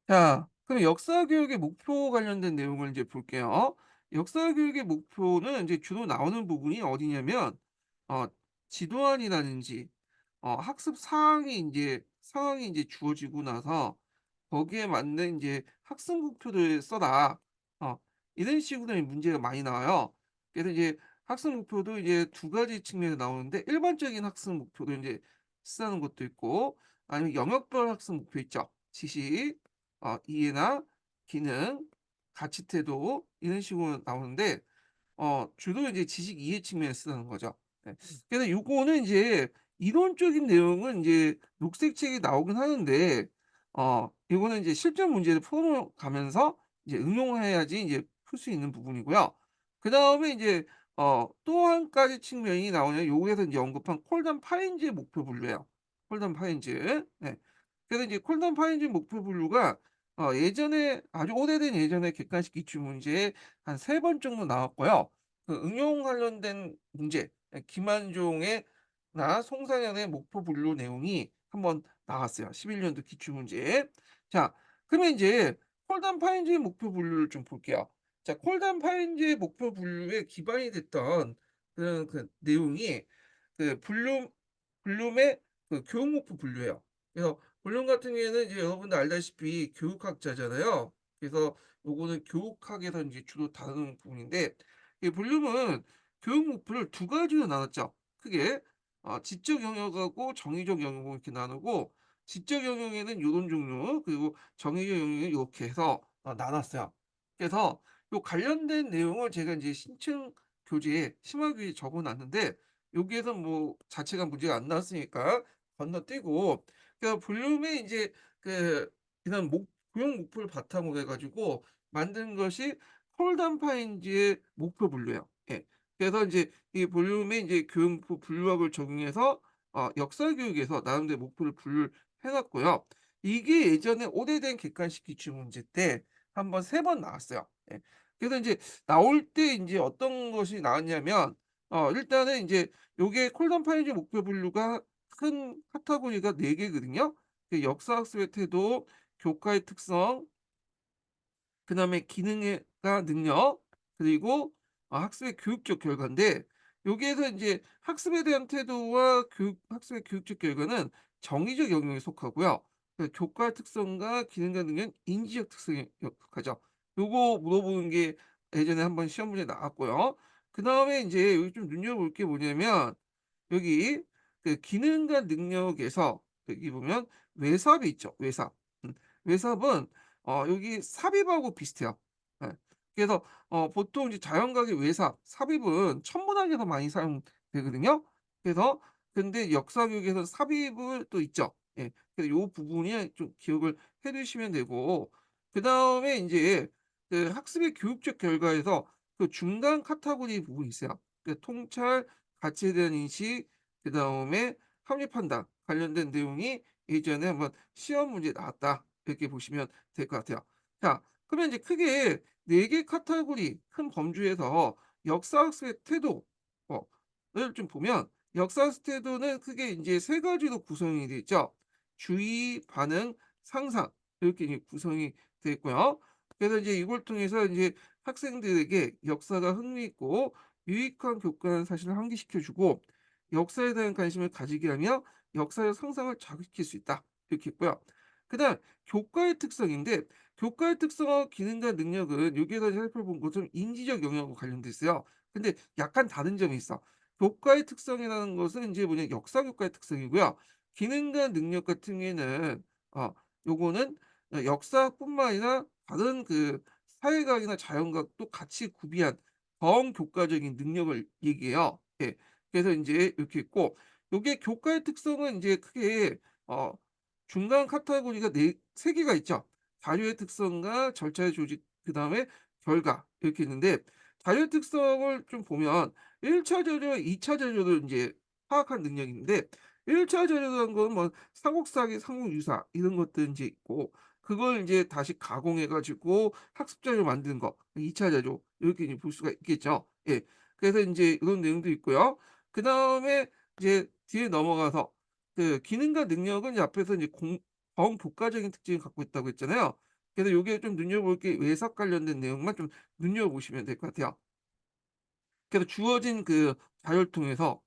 자, 그럼 역사 교육의 목표 관련된 내용을 이제 볼게요. 역사 교육의 목표는 이제 주로 나오는 부분이 어디냐면, 어, 지도안이라든지, 학습 상황이 이제 주어지고 나서 거기에 맞는 이제 학습 목표를 써라. 어, 이런 식으로 문제가 많이 나와요. 그래서 이제 학습 목표도 이제 두 가지 측면에서 나오는데, 일반적인 학습 목표도 이제 쓰는 것도 있고, 아니면 영역별 학습 목표 있죠. 지식, 이해나 기능, 가치 태도 이런 식으로 나오는데 주로 이제 지식 이해 측면에 쓰는 거죠. 네. 그래서 요거는 이제 이론적인 내용은 이제 녹색책에 나오긴 하는데 요거는 이제 실전 문제를 풀어 가면서 이제 응용해야지 이제 풀 수 있는 부분이고요. 그다음에 이제 또 한 가지 측면이 나오냐 요거에서 이제 언급한 콜단 파인즈의 목표 분류예요. 콜단 파인즈. 네. 그래서 이제 콜단 파인즈 목표 분류가 예전에 아주 오래된 예전에 객관식 기출 문제에 한 3번 정도 나왔고요. 그 응용 관련된 문제, 김한종의 나 송상현의 목표 분류 내용이 한번 나왔어요. 11년도 기출 문제. 자, 그러면 이제 콜단 파인즈의 목표 분류를 좀 볼게요. 자, 콜단 파인즈의 목표 분류에 기반이 됐던 그 내용이 그 블룸의 그 교육 목표 분류예요. 그래서 본론 같은 경우에는 이제 여러분들 알다시피 교육학자잖아요. 그래서 요거는 교육학에서 이제 주로 다루는 부분인데 이 볼륨은 교육 목표를 두 가지로 나눴죠. 크게 지적 영역하고 정의적 영역으로 이렇게 나누고 지적 영역에는 요런 종류 그리고 정의적 영역에 이렇게 해서 나눴어요. 그래서 요 관련된 내용을 제가 이제 신청 교재에 심화 교재에 적어 놨는데 여기에서 뭐 자체가 문제가 안 나왔으니까 건너뛰고 볼륨에 이제 그 이런 교육 목표를 바탕으로 해 가지고 만든 것이 폴담 파인즈의 목표 분류예요. 예. 그래서 인제 이 볼륨에 인제 교육 목표 분류학을 적용해서 역사 교육에서 나름대로 목표를 분류를 해 놨고요. 이게 예전에 오래된 객관식 기출 문제 때 한 번 3번 나왔어요. 예. 그래서 인제 나올 때 인제 어떤 것이 나왔냐면 일단은 인제 요게 콜덤 파인즈 목표 분류가 큰 카테고리가 4 개거든요. 그 역사 학습의 태도, 교과의 특성, 그다음에 기능과 능력, 그리고 학습의 교육적 결과인데 여기에서 인제 학습에 대한 태도와 학습의 교육적 결과는 정의적 영역에 속하고요. 그 교과의 특성과 기능과 능력은 인지적 특성에 속하죠. 요거 물어보는 게 예전에 한번 시험 문제에 나왔고요. 그다음에 인제 여기 좀 눈여겨볼 게 뭐냐면 여기 그 기능과 능력에서 여기 보면 외삽이 있죠, 외삽. 외삽은 여기 삽입하고 비슷해요. 예. 그래서 보통 이제 자연각의 외삽, 삽입은 천문학에서 많이 사용되거든요. 그래서 근데 역사 교육에서는 삽입을 또 있죠. 예. 그래서 요 부분이 좀 기억을 해 두시면 되고 그다음에 인제 그 학습의 교육적 결과에서 그 중간 카테고리 부분이 있어요. 그 통찰, 가치에 대한 인식, 그다음에 합리 판단 관련된 내용이 예전에 한번 시험 문제에 나왔다. 이렇게 보시면 될 것 같아요. 자, 그러면 이제 크게 4개 카테고리 큰 범주에서 역사학습의 태도 어 를 좀 보면 역사학습 태도는 크게 인제 3 가지로 구성이 되어 있죠. 주의, 반응, 상상 이렇게 이제 구성이 되어 있고요. 그래서 이제 이걸 통해서 인제 학생들에게 역사가 흥미있고 유익한 교과라는 사실을 환기시켜 주고 역사에 대한 관심을 가지게 하며 역사의 상상을 자극시킬 수 있다. 이렇게 있고요. 그다음 교과의 특성인데 교과의 특성과 기능과 능력은 여기에서 살펴본 것처럼 인지적 영역과 관련돼 있어요. 근데 약간 다른 점이 있어. 교과의 특성이라는 것은 인제 뭐냐 역사 교과의 특성이고요. 기능과 능력 같은 경우에는 요거는 역사뿐만 아니라 다른 그 사회과학이나 자연과학도 같이 구비한 범교과적인 능력을 얘기해요. 예. 그래서 인제 이렇게 있고 요게 교과의 특성은 인제 크게 어 중간 카테고리가 3 개가 있죠. 자료의 특성과 절차의 조직 그다음에 결과 이렇게 있는데 자료의 특성을 좀 보면 1차 자료와 2차 자료를 인제 파악한 능력이 있는데 1차 자료라는 건 뭐 삼국사기, 삼국유사 이런 것들 인제 있고 그걸 인제 다시 가공해 가지고 학습 자료 만드는 거 2차 자료 이렇게 이제 볼 수가 있겠죠. 예. 그래서 인제 이런 내용도 있고요. 그다음에 이제 뒤에 넘어가서 그 기능과 능력은 이제 앞에서 이제 범교과적인 특징을 갖고 있다고 했잖아요. 그래서 요게 좀 눈여볼 게 외석 관련된 내용만 좀 눈여보시면 될 것 같아요. 그래서 주어진 그 자료를 통해서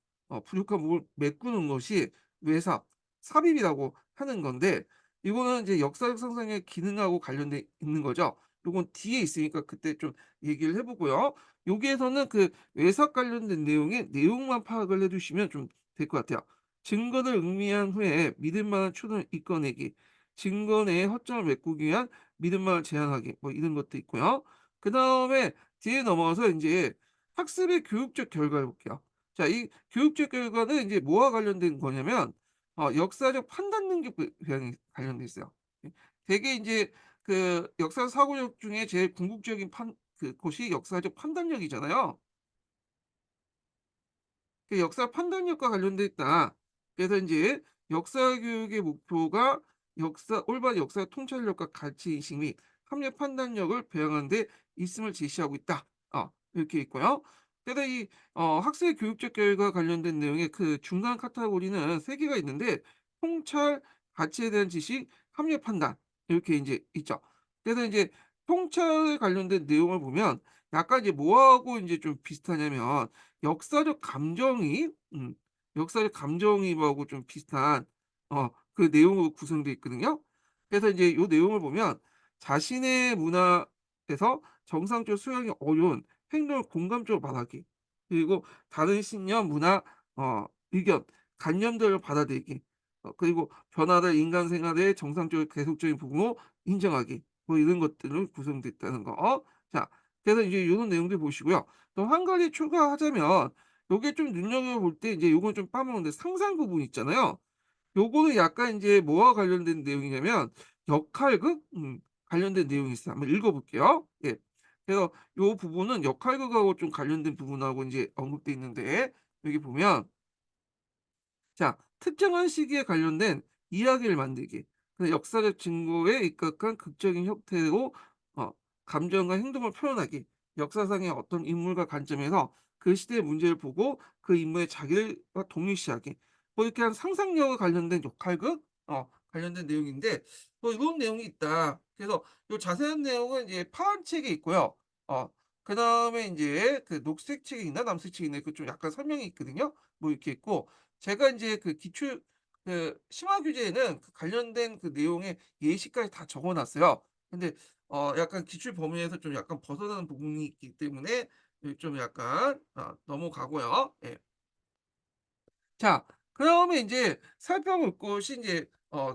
부족한 부분을 메꾸는 것이 외삽, 삽입이라고 하는 건데, 이거는 이제 역사적 상상의 기능하고 관련돼 있는 거죠. 요건 뒤에 있으니까 그때 좀 얘기를 해 보고요. 여기에서는 그 외삽 관련된 내용의 내용만 파악을 해 두시면 좀 될 것 같아요. 증거를 음미한 후에 믿을 만한 추론을 이끌어내기, 증거 내의 허점을 메꾸기 위한 믿을 만을 제한하기, 뭐 이런 것도 있고요. 그다음에 뒤에 넘어가서 인제 학습의 교육적 결과를 볼게요. 자, 이 교육적 결과는 이제 뭐와 관련된 거냐면 역사적 판단 능력 이 관련돼 있어요. 예. 되게 인제 그 역사 사고력 중에 제일 궁극적인 판 그것이 역사적 판단력이잖아요. 그 역사 판단력과 관련돼 있다. 그래서 인제 역사 교육의 목표가 올바른 역사 통찰력과 가치 인식 및 합리적 판단력을 배양하는 데 있음을 제시하고 있다. 이렇게 있고요. 그래서 이 학생의 교육적 계획과 관련된 내용의 그 중간 카테고리는 3 개가 있는데, 통찰, 가치에 대한 지식, 합리적 판단, 이렇게 인제 있죠. 그래서 인제 통찰에 관련된 내용을 보면 약간 이제 뭐하고 인제 좀 비슷하냐면 역사적 감정이입 역사적 감정이입하고 좀 비슷한 그 내용으로 구성되어 있거든요. 그래서 인제 요 내용을 보면 자신의 문화에서 정상적으로 수용하기 어려운 행동을 공감적으로 말하기, 그리고 다른 신념, 문화, 의견, 관념들을 받아들이기, 그리고 변화를 인간 생활의 정상적이고 계속적인 부분으로 인정하기, 뭐 이런 것들로 구성되어 있다는 거. 자, 그래서 이제 요런 내용들 보시고요. 또 한 가지 추가하자면 요게 좀 눈여겨볼 때 이제 요건 좀 빠먹는데 상상 부분 있잖아요. 요거는 약간 인제 뭐와 관련된 내용이냐면 역할극 관련된 내용이 있어요. 한번 읽어 볼게요. 예. 그래서 요 부분은 역할극하고 좀 관련된 부분하고 인제 언급돼 있는데, 여기 보면 자, 특정한 시기에 관련된 이야기를 만들기. 역사적 증거에 입각한 극적인 형태로 어 감정과 행동을 표현하기. 역사상의 어떤 인물과 관점에서 그 시대의 문제를 보고 그 인물의 자기와 동일시하기. 뭐 이렇게 한 상상력과 관련된 역할극 관련된 내용인데, 뭐 이런 내용이 있다. 그래서 요 자세한 내용은 이제 파란 책에 있고요. 어 그다음에 인제 그 녹색 책에 있나 남색 책에 있나 그 좀 약간 설명이 있거든요. 뭐 이렇게 있고, 제가 인제 그 기출 심화 교재에는 그 관련된 그 내용의 예시까지 다 적어 놨어요. 근데 약간 기출 범위에서 좀 약간 벗어나는 부분이 있기 때문에 좀 약간 넘어가고요. 예. 자, 그다음에 인제 살펴볼 것이 인제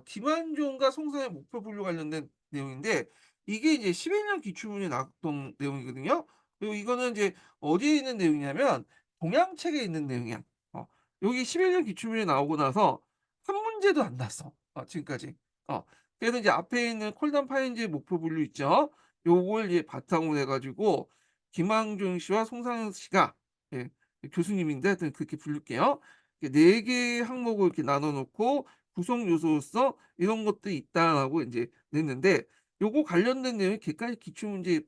김한종과 송사의 목표 분류 관련된 내용인데, 이게 이제 11년 기출문제 나왔던 내용이거든요. 그리고 이거는 이제 어디에 있는 내용이냐면 동양책에 있는 내용이야. 여기 11년 기출문제 나오고 나서 한 문제도 안 났어, 지금까지. 어 그래서 이제 앞에 있는 콜단 파인즈의 목표 분류 있죠. 요걸 이제 바탕으로 해 가지고 김한중 씨와 송상현 씨가, 예, 교수님인데 하여튼 그렇게 부를게요. 이렇게 4 개의 항목을 이렇게 나눠 놓고 구성 요소로서 이런 것들이 있다라고 인제 냈는데, 요거 관련된 내용이 객관식 기출문제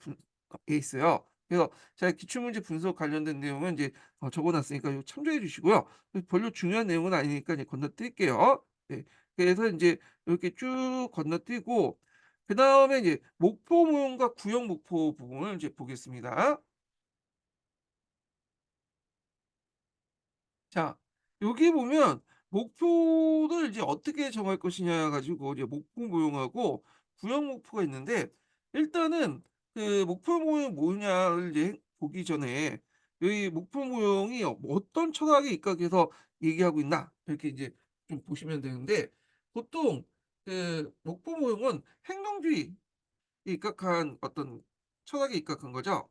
에 있어요. 그래서 제가 기출문제 분석 관련된 내용은 인제 적어 놨으니까 요거 참조해 주시고요. 별로 중요한 내용은 아니니까 이제 건너뛸게요. 네. 그래서 인제 요렇게 쭉 건너뛰고, 그다음에 이제 목표 모형과 구형 목표 부분을 이제 보겠습니다. 자, 여기 보면 목표를 이제 어떻게 정할 것이냐 가지고 이제 목표 모형하고 구형 목표가 있는데, 일단은 그 목표 모형이 뭐냐를 이제 보기 전에 여기 목표 모형이 어떤 철학에 입각해서 얘기하고 있나 이렇게 이제 좀 보시면 되는데, 보통 그 목표 모형은 행동주의에 입각한 어떤 철학에 입각한 거죠.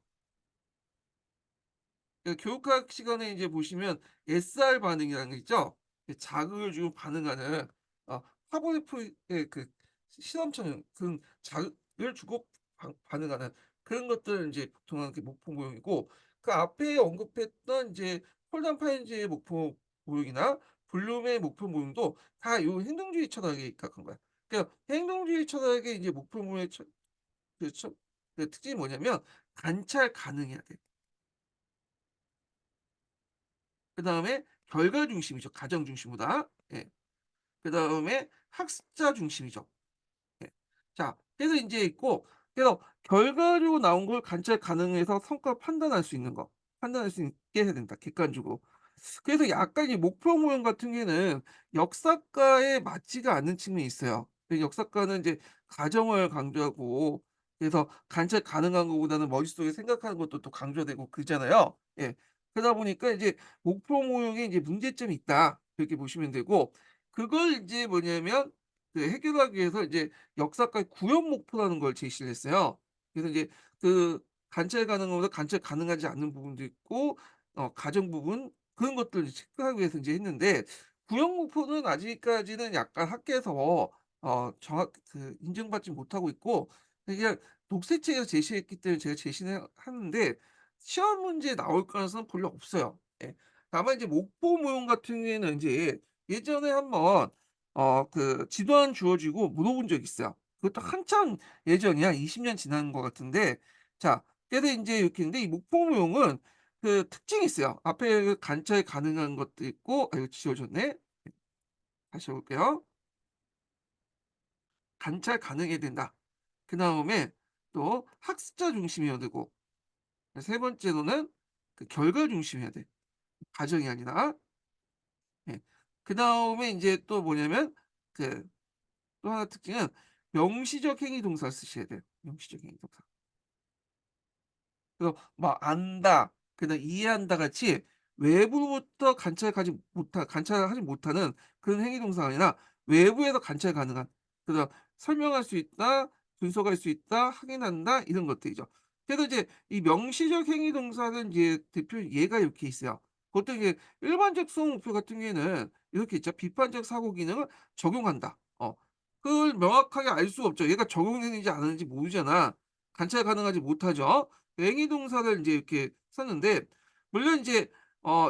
교육학 시간에 이제 보시면 SR 반응이라는 게 있죠. 자극을 주고 반응하는 파브리프의 그 실험처럼 그런 자극을 주고 반응하는 그런 것들을 인제 보통 이렇게 목표 모형이고, 그 앞에 언급했던 이제 폴더 파인즈의 목표 모형이나 블룸의 목표 모형도 다 요 행동주의 철학에 입각한 거야. 그러니까 행동주의 철학의 이제 목표 모형의 그 특징이 뭐냐면 관찰 가능해야 돼. 그다음에 결과 중심이죠. 가정 중심보다. 예. 그다음에 학습자 중심이죠. 예. 자, 그래서 인제 있고, 그래서 결과로 나온 걸 관찰 가능해서 성과 판단할 수 있는 거. 판단할 수 있게 해야 된다, 객관적으로. 그래서 약간 이 목표 모형 같은 경우에는 역사과에 맞지가 않는 측면이 있어요. 그 역사과는 이제 가정을 강조하고, 그래서 관찰 가능한 것보다는 머릿속에 생각하는 것도 또 강조되고 그러잖아요. 예. 그러다 보니까 이제 '목표 모형에 이제 문제점이 있다.' 그렇게 보시면 되고, 그걸 인제 뭐냐면 그 해결하기 위해서 이제 역사과의 구현 목표라는 걸 제시를 했어요. 그래서 이제 그 관찰 가능한 것보다 관찰 가능하지 않는 부분도 있고, 가정 부분 그런 것들을 체크하기 위해서 인제 했는데, 구형 목표는 아직까지는 약간 학계에서 정확 그 인정받지 못하고 있고, 그냥 독서책에서 제시했기 때문에 제가 제시는 하는데 시험 문제에 나올 가능성은 별로 없어요. 예. 다만 이제 목표 모형 같은 경우에는 인제 예전에 한번 지도안 주어지고 물어본 적이 있어요. 그것도 한참 예전이야. 20년 지난 것 같은데, 자, 그래서 인제 이렇게 했는데 이 목표 모형은 그 특징이 있어요. 앞에 그 관찰 가능한 것도 있고, 아 이거 지워졌네. 다시 해 볼게요. 관찰 가능해야 된다. 그다음에 또 학습자 중심이어야 되고, 세 번째로는 그 결과 중심이어야 돼. 과정이 아니라. 예. 그다음에 인제 또 뭐냐면 그 또 하나 특징은 명시적 행위 동사를 쓰셔야 돼요. 명시적 행위 동사. 그래서 막 안다, 그다음에 이해한다 같이 외부로부터 관찰을 하지 못하는 그런 행위 동사가 아니라 외부에서 관찰 가능한, 그래서 설명할 수 있다, 분석할 수 있다, 확인한다, 이런 것들이죠. 그래서 이제 이 명시적 행위 동사는 이제 대표 예가 이렇게 있어요. 보통 이제 일반적 수업 목표 같은 경우에는 이렇게 있죠. 비판적 사고 기능을 적용한다. 그걸 명확하게 알 수가 없죠. 얘가 적용했는지 안 했는지 모르잖아. 관찰 가능하지 못하죠. 행위 동사를 인제 이렇게 썼는데, 물론 인제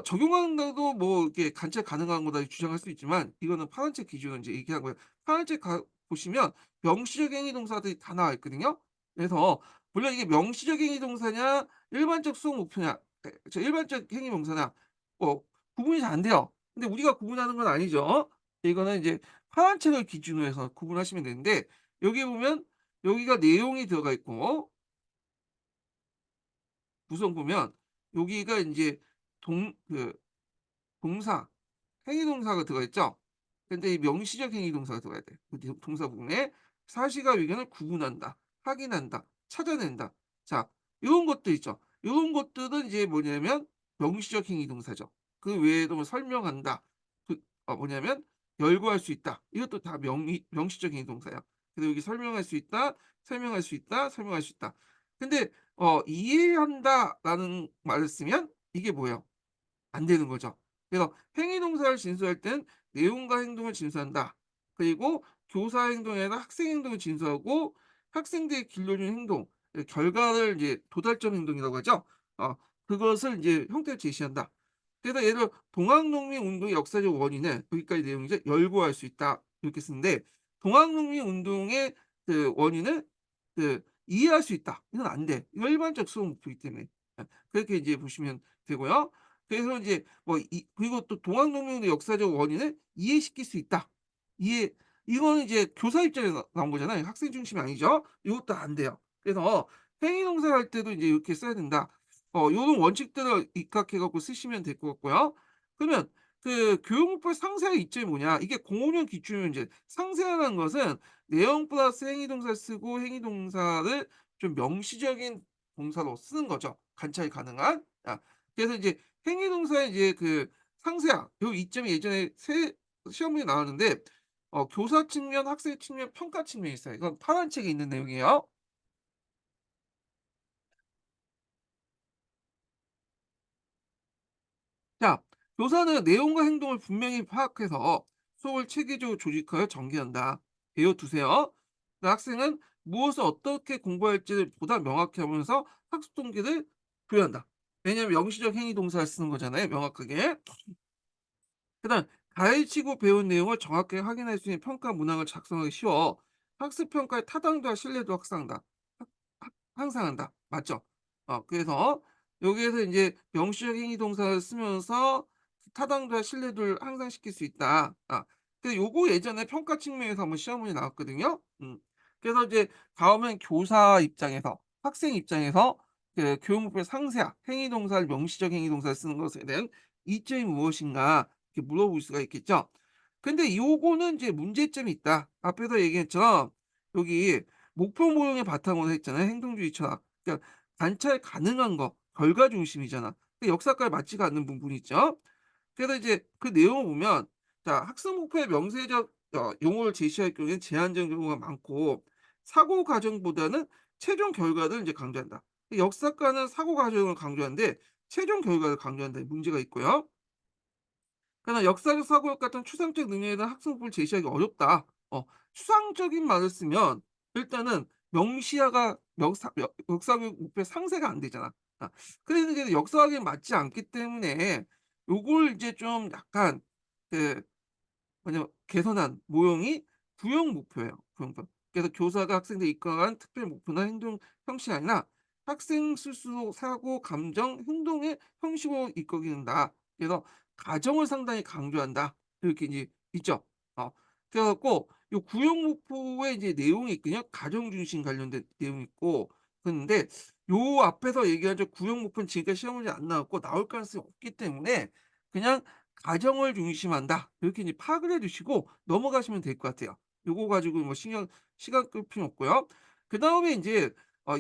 적용한다고 뭐 이렇게 관찰 가능한 거다 주장할 수 있지만, 이거는 파란책 기준으로 인제 얘기한 거예요. 파란책 보시면 명시적 행위 동사들이 다 나와 있거든요. 그래서 물론 이게 명시적 행위 동사냐 일반적 수용 목표냐, 일반적 행위 동사냐 뭐 구분이 잘 안 돼요. 근데 우리가 구분하는 건 아니죠. 이거는 이제 파란책을 기준으로 해서 구분하시면 되는데, 여기 보면 여기가 내용이 들어가 있고, 구성 보면 여기가 인제 동 그 동사, 행위 동사가 들어가 있죠. 근데 이 명시적 행위 동사가 들어가야 돼요. 그 동사 부분에 사실과 의견을 구분한다, 확인한다, 찾아낸다. 자, 요런 것들 있죠. 요런 것들은 이제 뭐냐면 명시적 행위 동사죠. 그 외에도 뭐 설명한다, 뭐냐면 열거할 수 있다. 이것도 다 명시적 행위 동사예요. 그래서 여기 설명할 수 있다, 설명할 수 있다, 설명할 수 있다. 근데 "이해한다."라는 말을 쓰면 이게 뭐예요? 안 되는 거죠. 그래서 행위 동사를 진수할 땐 내용과 행동을 진수한다. 그리고 교사 행동이 아니라 학생 행동을 진수하고, 학생들이 길러준 행동, 결과를 이제 도달점 행동이라고 하죠. 어 그것을 이제 형태를 제시한다. 그래서 예를 들어 동학농민 운동의 역사적 원인은 여기까지 내용이죠. 열거할 수 있다. 이렇게 쓰는데, 동학농민 운동의 그 원인을 이해할 수 있다. 이건 안 돼. 이거 일반적 수업 목표이기 때문에. 그렇게 이제 보시면 되고요. 그래서 이제 뭐 그리고 또 동학농민의 역사적 원인을 이해시킬 수 있다. 이해 이거는 이제 교사 입장에서 나온 거잖아요. 학생 중심이 아니죠. 이것도 안 돼요. 그래서 행위 동사를 할 때도 이제 이렇게 써야 된다. 요런 원칙들을 입각해 갖고 쓰시면 될 것 같고요. 그러면 그 교육목표의 상세의 이점이 뭐냐? 이게 05년 기준이면 이제 상세하다는 것은 내용 플러스 행위 동사를 쓰고, 행위 동사를 좀 명시적인 동사로 쓰는 거죠, 관찰이 가능한. 그래서 이제 행위 동사의 이제 그 상세함, 요 이점이 예전에 시험 문제 나왔는데, 교사 측면, 학생 측면, 평가 측면이 있어요. 이건 파란 책에 있는 내용이에요. 자, 교사는 내용과 행동을 분명히 파악해서 수업을 체계적으로 조직하여 전개한다. 배워두세요. 학생은 무엇을 어떻게 공부할지를 보다 명확히 하면서 학습 동기를 부여한다. 왜냐하면 명시적 행위 동사를 쓰는 거잖아요, 명확하게. 그다음 가르치고 배운 내용을 정확하게 확인할 수 있는 평가 문항을 작성하기 쉬워. 학습 평가의 타당도와 신뢰도 확산한다. 향상한다. 맞죠? 그래서 여기에서 인제 명시적 행위 동사를 쓰면서 타당도와 신뢰도를 향상시킬 수 있다. 근데 요거 예전에 평가 측면에서 한번 시험 문제 나왔거든요. 그래서 이제 다음은 교사 입장에서, 학생 입장에서 그 교육 목표의 상세한 행위 동사를, 명시적 행위 동사를 쓰는 것에 대한 이점이 무엇인가 이렇게 물어볼 수가 있겠죠. 근데 요거는 이제 문제점이 있다. 앞에서 얘기했처럼 여기 목표 모형의 바탕으로 했잖아요, 행동주의 철학. 그러니까 관찰 가능한 거, 결과 중심이잖아. 근데 역사과에 맞지가 않는 부분이 있죠. 그래서 이제 그 내용을 보면, 자, 학습 목표의 명세적 용어를 제시할 경우에는 제한적인 경우가 많고, 사고 과정보다는 최종 결과를 이제 강조한다. 역사과는 사고 과정을 강조하는데 최종 결과를 강조한다. 문제가 있고요. 그러나 역사적 사고력 같은 추상적 능력에 대한 학습 목표를 제시하기 어렵다. 추상적인 말을 쓰면 일단은 명시화가 역사교육 목표의 상세가 안 되잖아. 아, 그래서 이제 역사학에 맞지 않기 때문에 요걸 이제 좀 약간 그 뭐냐면 개선한 모형이 구형 목표예요, 구형표. 그래서 교사가 학생들에 입각한 특별 목표나 행동 형식이 아니라 학생 스스로 사고, 감정, 행동의 형식으로 이끌어낸다. 그래서 가정을 상당히 강조한다. 이렇게 이제 있죠. 그래 갖고 요 구형 목표의 이제 내용이 있거든요. 가정 중심 관련된 내용이 있고. 그런데 요 앞에서 얘기한 저 구형 목표는 지금까지 시험 문제 안 나왔고 나올 가능성이 없기 때문에 그냥 가정을 중심한다. 이렇게 이제 파악을 해 주시고 넘어가시면 될 것 같아요. 요거 가지고 뭐 시간 끌 필요 없고요. 그다음에 인제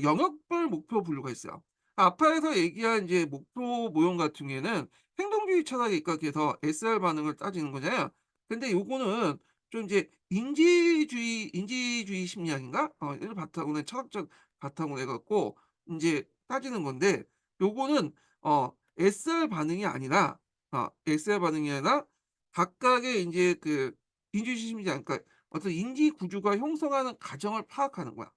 영역별 목표 분류가 있어요. 아파에서 얘기한 이제 목표 모형 같은 경우에는 행동주의 철학에 입각해서 SR 반응을 따지는 거잖아요. 근데 요거는 좀 이제 인지주의 심리학인가? 이를 바탕으로 철학적 바탕으로 해 갖고 인제 따지는 건데, 요거는 SR 반응이 아니라 SR 반응이 아니라 각각의 인제 그 인지심리학, 그러니까 어떤 인지 구조가 형성하는 과정을 파악하는 거야.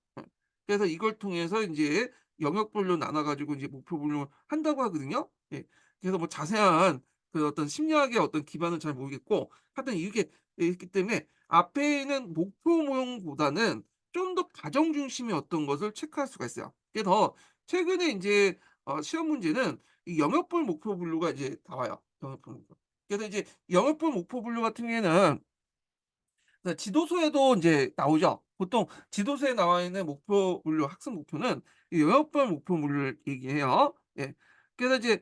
그래서 이걸 통해서 인제 영역별로 나눠 가지고 이제 목표 분류를 한다고 하거든요. 예. 그래서 뭐 자세한 그 어떤 심리학의 어떤 기반은 잘 모르겠고, 하여튼 이게 있기 때문에 앞에 있는 목표 모형보다는 좀 더 과정 중심의 어떤 것을 체크할 수가 있어요. 그래서 최근에 인제 시험 문제는 이 영역별 목표 분류가 이제 나와요. 영역별 목표. 그래서 이제 영역별 목표 분류 같은 경우에는 지도서에도 인제 나오죠. 보통 지도서에 나와 있는 목표 분류, 학습 목표는 이 영역별 목표 분류를 얘기해요. 예. 그래서 이제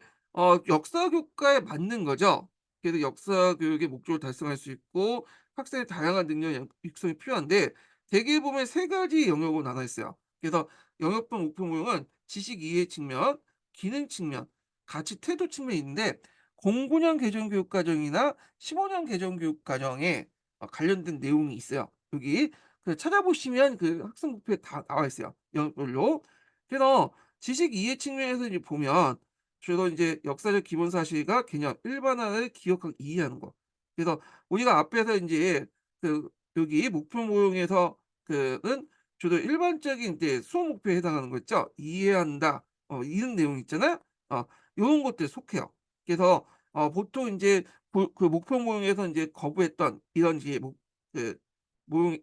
역사 교과에 맞는 거죠. 그래서 역사 교육의 목적을 달성할 수 있고 학생의 다양한 능력 육성이 필요한데, 대개 보면 세 가지 영역으로 나눠 있어요. 그래서 영역별 목표 모형은 지식 이해 측면, 기능 측면, 가치 태도 측면이 있는데, 09년 개정 교육 과정이나 15년 개정 교육 과정에 관련된 내용이 있어요. 여기 찾아보시면 그 학습 목표에 다 나와 있어요, 영역별로. 그래서 지식 이해 측면에서 이제 보면 주로 이제 역사적 기본 사실과 개념, 일반화를 기억하고 이해하는 거. 그래서 우리가 앞에서 인제 그 여기 목표 모형에서 그는 주로 일반적인 이제 수업 목표에 해당하는 거 있죠. 이해한다, 이런 내용 있잖아요. 어 요런 것들에 속해요. 그래서 보통 인제 그 목표 모형에서 인제 거부했던 이런 이제 그 모형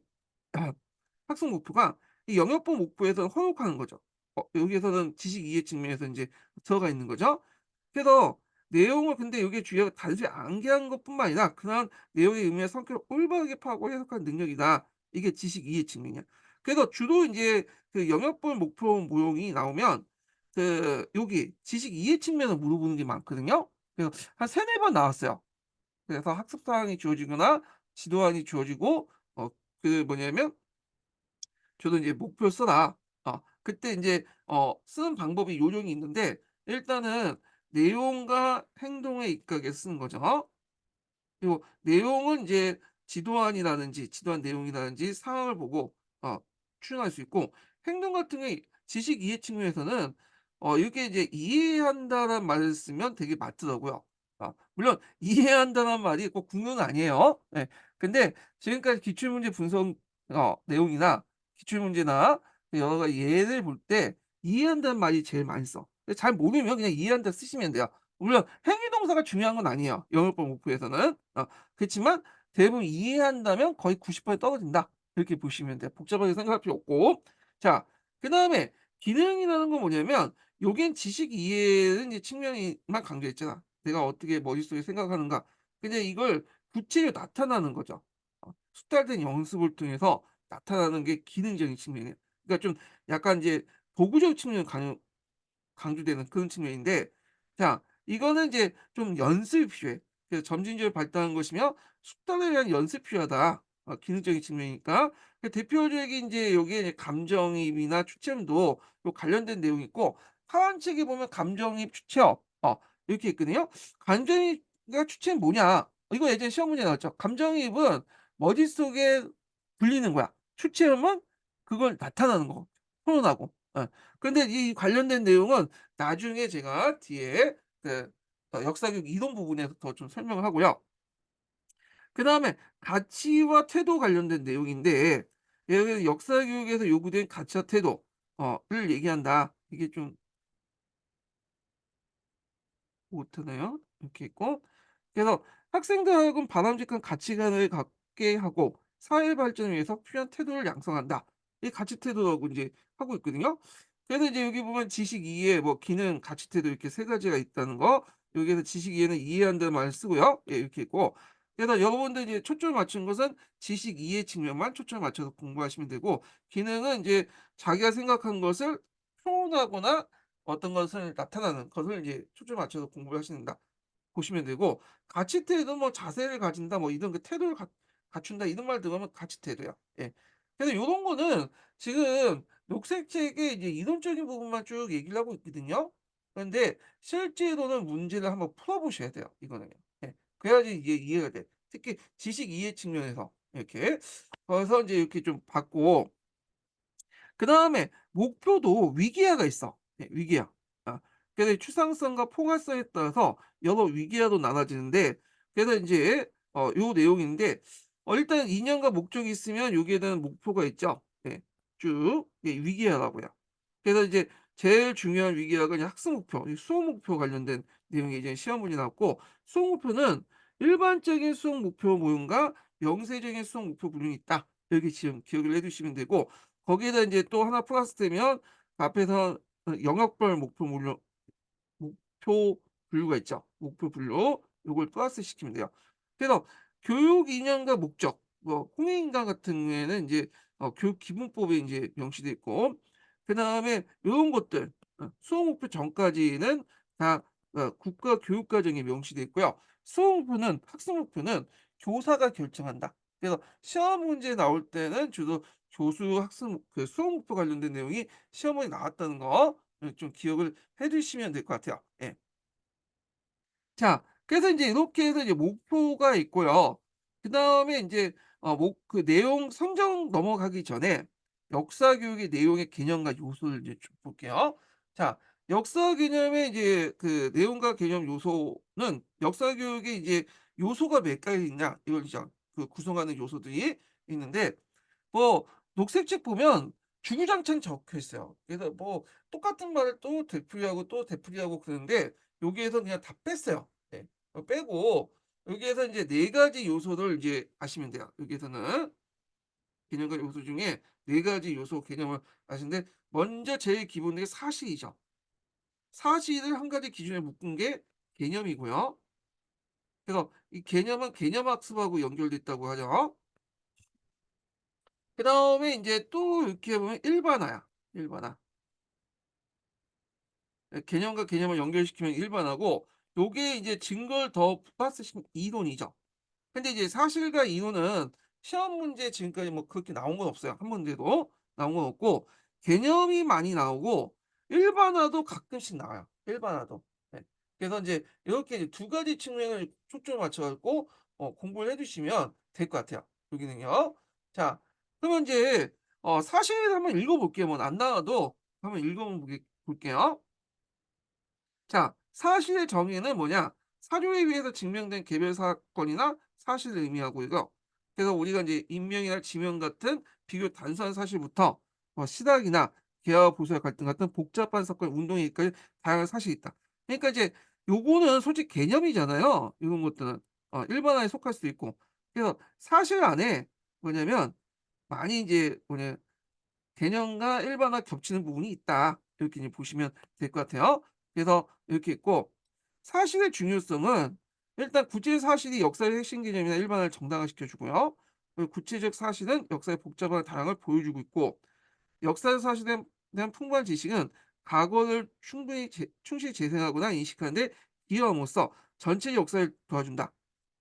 학습 목표가 이 영역별 목표에서는 허용하는 거죠. 여기에서는 지식 이해 측면에서 인제 들어가 있는 거죠. 그래서 내용을, 근데 여기에 주의가 단순히 암기하는 것뿐만 아니라 그런 내용의 의미와 성격을 올바르게 파악하고 해석하는 능력이다. 이게 지식 이해 측면이야. 그래서 주로 인제 그 영역별 목표 모형이 나오면 여기 지식 이해 측면을 물어보는 게 많거든요. 그래서 한 3-4번 나왔어요. 그래서 학습 사항이 주어지거나 지도안이 주어지고 뭐냐면 저도 이제 "목표를 써라." 그때 인제 쓰는 방법이 요령이 있는데, 일단은 내용과 행동의 입각에 쓰는 거죠. 그리고 내용은 이제 지도안 내용이라든지 상황을 보고 추론할 수 있고, 행동 같은 게 지식 이해 측면에서는 이게 이제 "이해한다."라는 말을 쓰면 되게 맞더라고요. 물론 이해한다는 말이 꼭 국문은 아니에요. 예. 근데 지금까지 기출문제 분석 내용이나 기출문제나 여러 가지 예를 볼 때 이해한다는 말이 제일 많이 써. 근데 잘 모르면 그냥 이해한다 쓰시면 돼요. 물론 행위 동사가 중요한 건 아니에요, 영역별 목표에서는. 그렇지만 대부분 이해한다면 거의 90% 떨어진다, 이렇게 보시면 돼요. 복잡하게 생각할 필요 없고. 자, 그다음에 기능이라는 건 뭐냐면, 요겐 지식 이해는 이제 측면이만 강조했잖아. 내가 어떻게 머릿속에 생각하는가. 근데 이걸 구체적으로 나타나는 거죠. 숙달된 연습을 통해서 나타나는 게 기능적인 측면이에요. 그러니까 좀 약간 이제 도구적 측면이 강조되는 그런 측면인데, 자 이거는 이제 좀 연습이 필요해. 그래서 점진적으로 발달하는 것이며 숙달에 대한 연습이 필요하다. 기능적인 측면이니까. 그 대표적인 이제 여기에 이제 감정이입이나 추첨도 요 관련된 내용이 있고, 하한 책에 보면 감정이입, 추첨 이렇게 있거든요. 감정이입과 추첨이 뭐냐? 이거 예전에 시험 문제 나왔죠. 감정이입은 머릿속에 굴리는 거야. 추첨은 그걸 나타나는 거, 표현하고. 근데 이 관련된 내용은 나중에 제가 뒤에 그 역사교육 이론 부분에서 더 좀 설명을 하고요. 그다음에 가치와 태도 관련된 내용인데, 여기 역사교육에서 요구된 가치와 태도 를 얘기한다. 이게 좀 못하네요. 이렇게 있고, 그래서 학생들하고는 바람직한 가치관을 갖게 하고 사회 발전을 위해서 필요한 태도를 양성한다. 이 가치 태도라고 이제 하고 있거든요. 그래서 이제 여기 보면 지식 이해, 뭐 기능, 가치 태도 이렇게 세 가지가 있다는 거. 여기에서 지식 이해는 이해한다는 말을 쓰고요. 예, 이렇게 있고. 그래서 여러분들 이제 초점을 맞춘 것은 지식 이해 측면만 초점을 맞춰서 공부하시면 되고, 기능은 이제 자기가 생각한 것을 표현하거나 어떤 것을 나타나는 것을 이제 초점을 맞춰서 공부를 하신다 보시면 되고, 가치 태도 뭐 자세를 가진다 뭐 이런 그 태도를 갖춘다 이런 말 들으면 가치 태도야. 예. 그래서 요런 거는 지금 녹색책에 이제 이론적인 부분만 쭉 얘기를 하고 있거든요. 그런데 실제로는 문제를 한번 풀어 보셔야 돼요, 이거는요. 예. 그래야지 이게 이해가 돼. 특히 지식 이해 측면에서 이렇게. 그래서 인제 이렇게 좀 봤고, 그다음에 목표도 위계화가 있어. 예, 위계화. 아 그래서 추상성과 포괄성에 따라서 여러 위계화로 나눠지는데, 그래서 인제 요 내용인데, 일단 이념과 목적이 있으면 여기에 대한 목표가 있죠. 예. 쭉 예 위계화라고요. 그래서 이제 제일 중요한 위계화가 이제 학습 목표, 이 수업 목표 관련된 내용이 이제 시험 문제 나왔고, 수업 목표는 일반적인 수업 목표 모형과 영세적인 수업 목표 분류이 있다. 이렇게 지금 기억을 해 두시면 되고, 거기에다 인제 또 하나 플러스되면 앞에서 영역별 목표 분류가 있죠. 목표 분류. 요걸 플러스 시키면 돼요. 그래서 교육 이념과 목적, 뭐 홍익인간 같은 경우에는 인제 교육 기본법에 인제 명시돼 있고, 그다음에 요런 것들 수업 목표 전까지는 다 국가 교육 과정에 명시돼 있고요. 수업 목표는 학습 목표는 교사가 결정한다. 그래서 시험 문제 나올 때는 주로 교수 학습 그 수업 목표 관련된 내용이 시험에 나왔다는 거 좀 기억을 해 두시면 될 것 같아요. 예. 자 그래서 인제 이렇게 해서 이제 목표가 있고요. 그다음에 인제 목 그 내용 성적 넘어가기 전에 역사 교육의 내용의 개념과 요소를 이제 쭉 볼게요. 자 역사 개념의 이제 그 내용과 개념 요소는 역사 교육의 이제 요소가 몇 가지 있냐 이걸 이제 그 구성하는 요소들이 있는데, 뭐 녹색책 보면 주구장창 적혀 있어요. 그래서 뭐 똑같은 말을 또 되풀이하고 또 되풀이하고 그러는데, 여기에서 그냥 다 뺐어요. 네. 빼고 여기에서 인제 네 가지 요소를 이제 아시면 돼요. 여기에서는 개념과 요소 중에 네 가지 요소 개념을 아시는데, 먼저 제일 기본인 게 사실이죠. 사실을 한 가지 기준에 묶은 게 개념이고요. 그래서 이 개념은 개념 학습하고 연결돼 있다고 하죠. 그다음에 인제 또 이렇게 보면 일반화야, 일반화. 예 개념과 개념을 연결시키면 일반화고, 요게 이제 증거를 더 플러스시킨 이론이죠. 근데 이제 사실과 이론은 시험 문제에 지금까지 뭐 그렇게 나온 건 없어요. 한 문제도 나온 건 없고, 개념이 많이 나오고 일반화도 가끔씩 나와요, 일반화도. 네. 그래서 인제 이렇게 이제 두 가지 측면을 초점을 맞춰 갖고 공부를 해 주시면 될 것 같아요, 여기는요. 자 그러면 인제 사실을 한번 읽어 볼게요. 뭐 안 나와도 한번 읽어 볼게요. 자, 사실의 정의는 뭐냐? 사료에 의해서 증명된 개별 사건이나 사실을 의미하고요. 그래서 우리가 이제 인명이나 지명 같은 비교 단순한 사실부터 시각이나 개화와 보수의 갈등 같은 복잡한 사건, 운동에까지 다양한 사실이 있다. 그러니까 이제 요거는 솔직히 개념이잖아요. 이런 것들은 일반화에 속할 수도 있고. 그래서 사실 안에 뭐냐면 많이 이제 뭐냐 개념과 일반화 겹치는 부분이 있다. 이렇게 이제 보시면 될 것 같아요. 그래서 이렇게 있고, 사실의 중요성은 일단 구체 사실이 역사의 핵심 개념이나 일반화를 정당화시켜 주고요. 그리고 구체적 사실은 역사의 복잡한 다양을 보여주고 있고 역사적 사실에 대한 풍부한 지식은 과거를 충실히 재생하거나 인식하는 데 기여함으로써 전체 역사를 도와준다.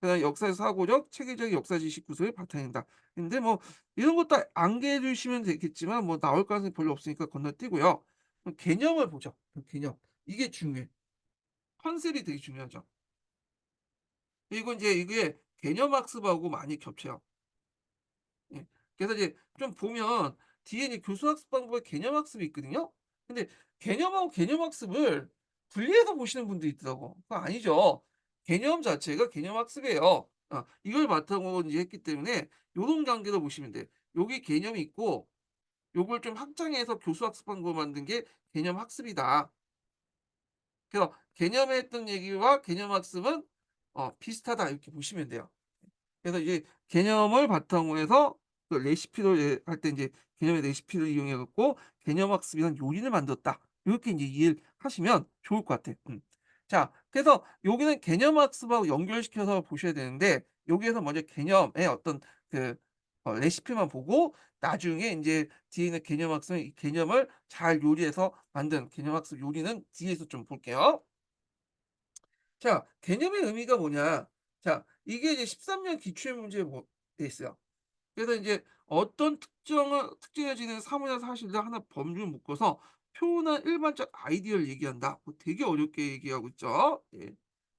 그다음에 역사의 사고적, 체계적 역사 지식 구조를 바탕이다. 근데 뭐 이런 것도 암기해 주시면 되겠지만 뭐 나올 가능성이 별로 없으니까 건너뛰고요. 그럼 개념을 보죠. 개념. 이게 중요해. 컨셉이 되게 중요하죠. 그리고 인제 이게 개념 학습하고 많이 겹쳐요. 예. 그래서 이제 좀 보면 뒤에 이제 교수 학습 방법에 개념 학습이 있거든요. 근데 개념하고 개념 학습을 분리해서 보시는 분도 있더라고. 그거 아니죠. 개념 자체가 개념 학습이에요. 이걸 바탕으로 인제 했기 때문에 요런 관계로 보시면 돼요. 요게 개념이 있고 요걸 좀 확장해서 교수 학습 방법을 만든 게 개념 학습이다. 그래서 개념에 했던 얘기와 개념 학습은 비슷하다 이렇게 보시면 돼요. 그래서 이제 개념을 바탕으로 해서 그 레시피를 할 때 인제 개념의 레시피를 이용해 갖고 개념 학습이란 요리를 만들었다. 요렇게 인제 이해를 하시면 좋을 것 같아요. 자, 그래서 여기는 개념 학습하고 연결시켜서 보셔야 되는데 여기에서 먼저 개념의 어떤 그 레시피만 보고 나중에 인제 뒤에 있는 개념 학습은 이 개념을 잘 요리해서 만든 개념 학습 요리는 뒤에서 좀 볼게요. 자, 개념의 의미가 뭐냐. 자, 이게 이제 13년 기출 문제에 뭐 돼 있어요. 그래서 인제 어떤 특정해지는 사물이나 사실을 하나 범주를 묶어서 표현한 일반적 아이디어를 얘기한다. 뭐 되게 어렵게 얘기하고 있죠. 예.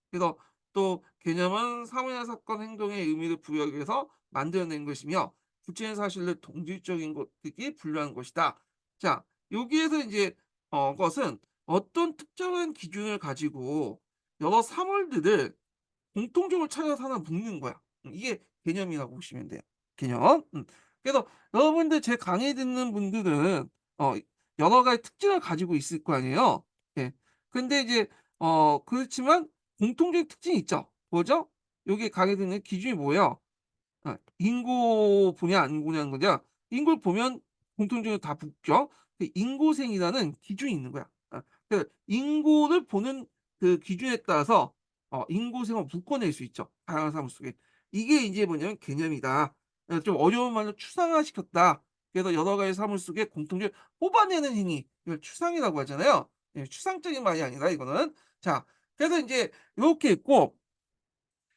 그래서 또 개념은 사물이나 사건, 행동에 의미를 부여하기 위해서 만들어낸 것이며 구체적인 사실을 동질적인 것들이 분류하는 것이다. 자, 여기에서 인제 것은 어떤 특정한 기준을 가지고 여러 사물들을 공통점을 찾아서 하나 묶는 거야. 이게 개념이라고 보시면 돼요. 개념. 그래서 여러분들 제 강의 듣는 분들은 어 여러 가지 특징을 가지고 있을 거 아니에요. 예. 근데 이제 그렇지만 공통적인 특징이 있죠. 뭐죠? 여기 강의 듣는 기준이 뭐예요? 인고 보냐 안 보냐는 거죠. 인고를 보면 공통적으로 다 붙죠. 그 인고생이라는 기준이 있는 거야. 그 인고를 보는 그 기준에 따라서 인고생을 묶어낼 수 있죠, 다양한 사물 속에. 이게 인제 뭐냐면 개념이다. 좀 어려운 말로 추상화시켰다. 그래서 여러 가지 사물 속에 공통점을 뽑아내는 행위, 이걸 추상이라고 하잖아요. 예, 추상적인 말이 아니라 이거는. 자, 그래서 인제 요렇게 있고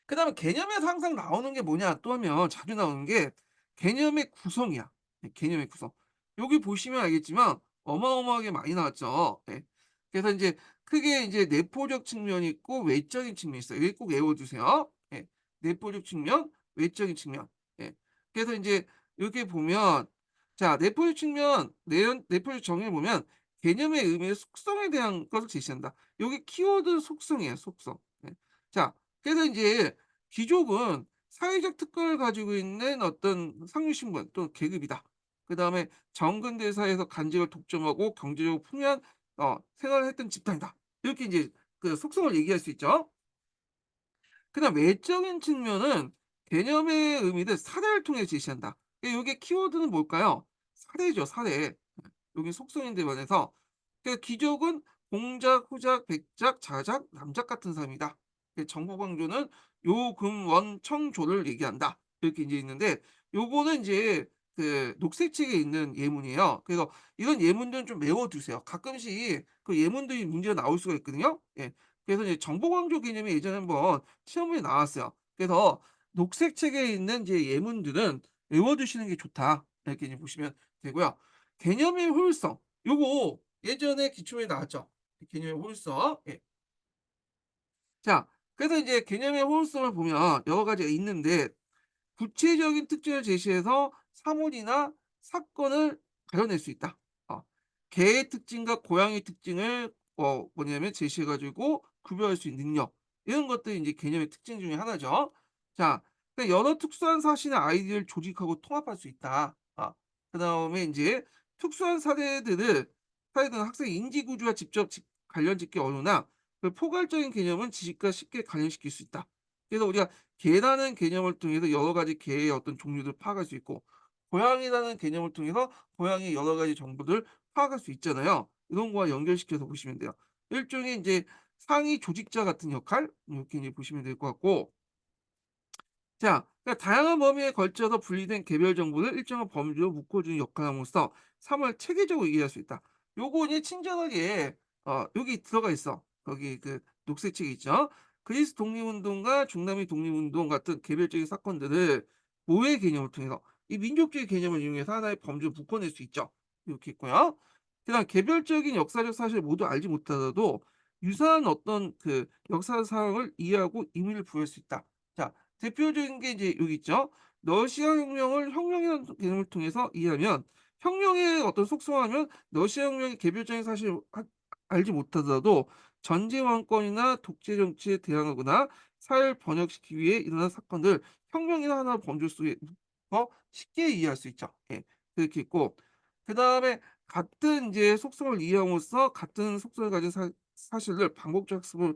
그다음에 개념에서 항상 나오는 게 뭐냐 또 하면 자주 나오는 게 개념의 구성이야. 개념의 구성. 여기 보시면 알겠지만 어마어마하게 많이 나왔죠. 예. 그래서 인제 크게 인제 내포적 측면이 있고 외적인 측면이 있어요. 이거 꼭 외워 두세요. 예. 내포적 측면, 외적인 측면. 예. 그래서 인제 이렇게 보면 자, 내포적 측면 내포적 정의를 보면 개념의 의미의 속성에 대한 것을 제시한다. 요게 키워드 속성이에요, 속성. 예. 자, 그래서 인제 귀족은 사회적 특권을 가지고 있는 어떤 상류 신분 또는 계급이다. 그다음에 정근대 사회에서 간직을 독점하고 경제적으로 풍요한 생활을 했던 집단이다. 이렇게 인제 그 속성을 얘기할 수 있죠. 그다음 외적인 측면은 개념의 의미를 사례를 통해 제시한다. 요게 키워드는 뭘까요? 사례죠, 사례. 여기 속성인데 반해서 귀족은 공작, 후작, 백작, 자작, 남작 같은 사람이다. 정보광조는 요, 금, 원, 청조를 얘기한다. 이렇게 이제 있는데 요거는 이제 그 녹색책에 있는 예문이에요. 그래서 이런 예문들은 좀 외워두세요. 가끔씩 그 예문들이 문제가 나올 수가 있거든요. 예. 그래서 이제 정보광조 개념이 예전에 한번 시험에 나왔어요. 그래서 녹색책에 있는 이제 예문들은 외워두시는 게 좋다. 이렇게 이제 보시면 되고요. 개념의 효율성. 요거 예전에 기초에 나왔죠. 개념의 효율성. 예. 자, 그래서 이제 개념의 효율성을 보면 여러 가지가 있는데 구체적인 특징을 제시해서 사물이나 사건을 가려낼 수 있다. 개의 특징과 고양이의 특징을 뭐냐면 제시해 가지고 구별할 수 있는 능력. 이런 것들이 인제 개념의 특징 중에 하나죠. 자, 여러 특수한 사실의 아이디어를 조직하고 통합할 수 있다. 그다음에 인제 특수한 사례들은 학생의 인지 구조와 직접 관련 짓기 어려우나 그 포괄적인 개념은 지식과 쉽게 관련시킬 수 있다. 그래서 우리가 개라는 개념을 통해서 여러 가지 개의 어떤 종류를 파악할 수 있고 고양이라는 개념을 통해서 고양이의 여러 가지 정보들을 파악할 수 있잖아요. 이런 거와 연결시켜서 보시면 돼요. 일종의 인제 상위 조직자 같은 역할 이렇게 이제 보시면 될 것 같고 자, 그러니까 다양한 범위에 걸쳐서 분리된 개별 정보를 일정한 범주로 묶어주는 역할함으로써 사물 체계적으로 이해할 수 있다. 요거 이제 친절하게 여기 들어가 있어. 거기 그 녹색 책이 있죠. 그리스 독립운동과 중남미 독립운동 같은 개별적인 사건들을 모의 개념을 통해서 이 민족주의 개념을 이용해서 하나의 범주를 묶어낼 수 있죠. 이렇게 있고요. 그다음 개별적인 역사적 사실을 모두 알지 못하더라도 유사한 어떤 그 역사 상황을 이해하고 의미를 부여할 수 있다. 자, 대표적인 게 이제 여기 있죠. 러시아 혁명을 혁명이라는 개념을 통해서 이해하면 혁명의 어떤 속성하면 러시아 혁명의 개별적인 사실을 알지 못하더라도 전제 왕권이나 독재 정치에 대항하거나 사회를 번영시키기 위해 일어난 사건들 혁명이나 하나 범주 속에 더 쉽게 이해할 수 있죠. 예. 그렇게 있고 그다음에 같은 이제 속성을 이해함으로써 같은 속성을 가진 사실을 반복적 학습을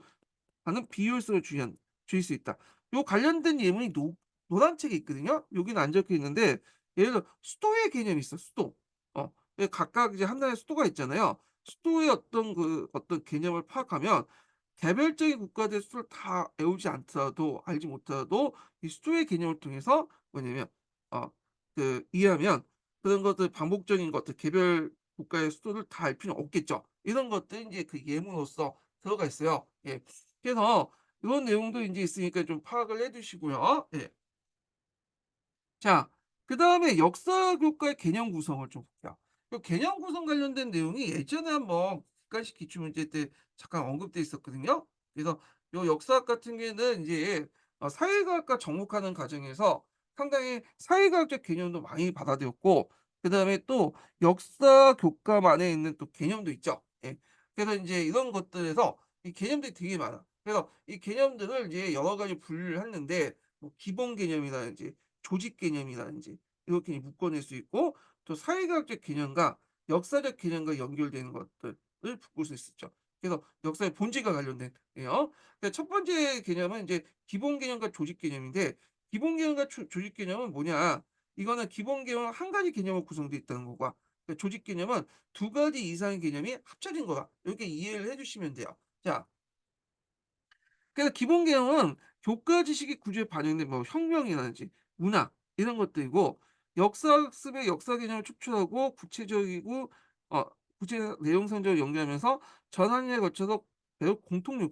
하는 비효율성을 줄일 수 있다. 요 관련된 예문이 노란 책에 있거든요. 여기는 안 적혀 있는데 예를 들어 수도의 개념이 있어, 수도. 각각 이제 하나의 수도가 있잖아요. 수도의 어떤 개념을 파악하면 개별적인 국가들의 수도를 다 외우지 않더라도 알지 못하더라도 이 수도의 개념을 통해서 뭐냐면 어 이해하면 그런 것들 반복적인 것들 개별 국가의 수도를 다 알 필요는 없겠죠. 이런 것들이 인제 그 예문으로서 들어가 있어요. 예. 그래서 요런 내용도 인제 있으니까 좀 파악을 해 두시고요. 예. 자, 그다음에 역사 교과의 개념 구성을 좀 볼게요. 요 개념 구성 관련된 내용이 예전에 한번 객관식 기출 문제 때 잠깐 언급돼 있었거든요. 그래서 요 역사학 같은 경우에는 인제 사회과학과 접목하는 과정에서 상당히 사회과학적 개념도 많이 받아들였고 그다음에 또 역사 교과만에 있는 또 개념도 있죠. 예. 그래서 인제 이런 것들에서 이 개념들이 되게 많아. 그래서 이 개념들을 이제 여러 가지 분류를 했는데 뭐 기본 개념이라든지 조직 개념이라든지 이렇게 묶어낼 수 있고 또 사회과학적 개념과 역사적 개념과 연결되는 것들을 묶을 수 있었죠. 그래서 역사의 본질과 관련된 예요. 첫 번째 개념은 이제 기본 개념과 조직 개념인데 기본 개념과 조직 개념은 뭐냐? 이거는 기본 개념은 한 가지 개념으로 구성되어 있다는 거고 조직 개념은 두 가지 이상의 개념이 합쳐진 거다. 이렇게 이해를 해 주시면 돼요. 자, 그래서 기본 개념은 교과 지식의 구조에 반영된 뭐 혁명이라든지 문학 이런 것들이고 역사학습의 역사 개념을 축출하고 구체적이고 어 구체 내용 선정을 연결하면서 전환에 거쳐서 배울 공통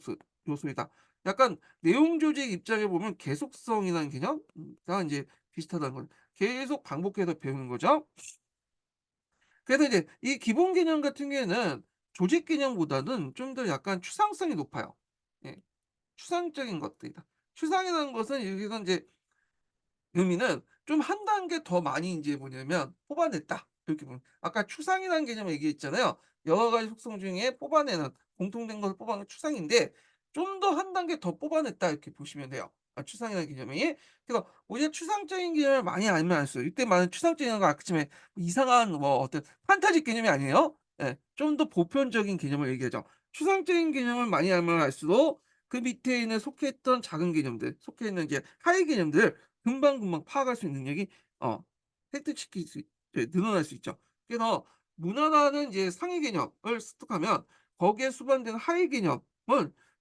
요소이다. 약간 내용 조직 입장에 보면 계속성이라는 개념과 인제 비슷하다는 거죠. 계속 반복해서 배우는 거죠. 그래서 이제 이 기본 개념 같은 경우에는 조직 개념보다는 좀 더 약간 추상성이 높아요. 예. 추상적인 것들이다. 추상이라는 것은 여기서 인제 의미는 좀 한 단계 더 많이 인제 뭐냐면 뽑아냈다. 이렇게 보면 아까 추상이라는 개념을 얘기했잖아요. 여러 가지 속성 중에 뽑아내는 공통된 것을 뽑아내는 추상인데 좀 더 한 단계 더 뽑아냈다 이렇게 보시면 돼요. 추상이라는 개념이. 그래서 오히려 추상적인 개념을 많이 알면 알수록 이때 말하는 추상적인 건 아까 전에 이상한 뭐 어떤 판타지 개념이 아니에요. 예. 좀 더 보편적인 개념을 얘기하죠. 추상적인 개념을 많이 알면 알수록 그 밑에 있는 속해 있던 작은 개념들, 속해 있는 이제 하위 개념들을 금방금방 파악할 수 있는 능력이 어 획득시킬 수 늘어날 수 있죠. 그래서 문화라는 이제 상위 개념을 습득하면 거기에 수반되는 하위 개념을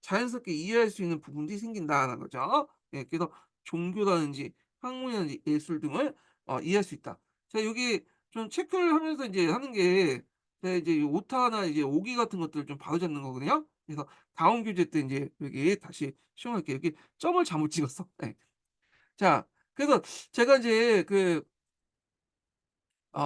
자연스럽게 이해할 수 있는 부분들이 생긴다는 거죠. 예, 그래서 종교라든지 학문이라든지 예술 등을 이해할 수 있다. 자, 여기 좀 체크를 하면서 이제 하는 게 제가 이제 오타나 이제 오기 같은 것들을 좀 바로잡는 거거든요. 그래서 다음 교재 때 인제 여기 다시 시험할게요. 여기 점을 잘못 찍었어. 예. 자, 그래서 제가 인제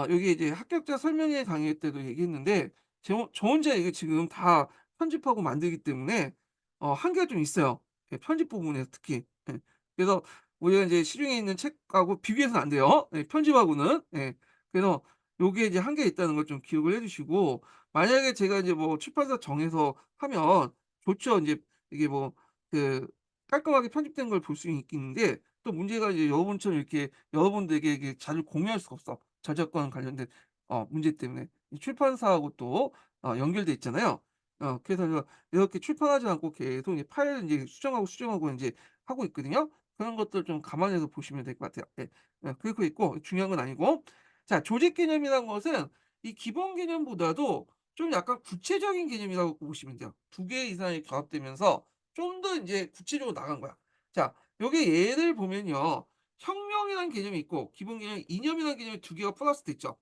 여기 이제 합격자 설명회 강의 때도 얘기했는데 저 혼자 이게 지금 다 편집하고 만들기 때문에 한계가 좀 있어요. 예, 편집 부분에서 특히. 예. 그래서 우리가 인제 시중에 있는 책하고 비교해서는 안 돼요. 예, 편집하고는. 예. 그래서 요게 이제 한계가 있다는 걸 좀 기억을 해 주시고 만약에 제가 이제 뭐 출판사 정해서 하면 좋죠. 인제 이게 뭐 그 깔끔하게 편집된 걸 볼 수 있는데 또 문제가 이제 여러분처럼 이렇게 여러분들에게 이게 자료를 공유할 수가 없어. 저작권 관련된 문제 때문에. 이 출판사하고 또 연결돼 있잖아요. 그래서 제가 이렇게 출판하지 않고 계속 이제 파일을 인제 수정하고 인제 하고 있거든요. 그런 것들 좀 감안해서 보시면 될 것 같아요. 예. 그리고 있고 중요한 건 아니고 자, 조직 개념이란 것은 이 기본 개념보다도 좀 약간 구체적인 개념이라고 보시면 돼요. 두 개 이상이 결합되면서 좀 더 인제 구체적으로 나간 거야. 자, 요게 예를 보면요. 혁명이라는 개념이 있고 기본 개념 이념이라는 개념이 두 개가 플러스됐죠.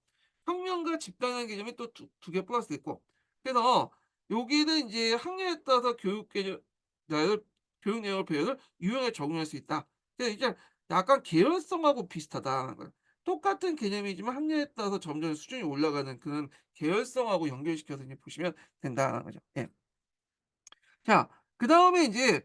혁명과 집단이라는 개념이 또 두 개 플러스됐고. 그래서 여기는 이제 학년에 따라서 교육 개념 을 교육 내용을 배열을 유형에 적용할 수 있다. 그래서 이제 약간 계열성하고 비슷하다는 거예요. 똑같은 개념이지만 학년에 따라서 점점 수준이 올라가는 그런 계열성하고 연결시켜서 이제 보시면 된다는 거죠. 예. 자, 그다음에 인제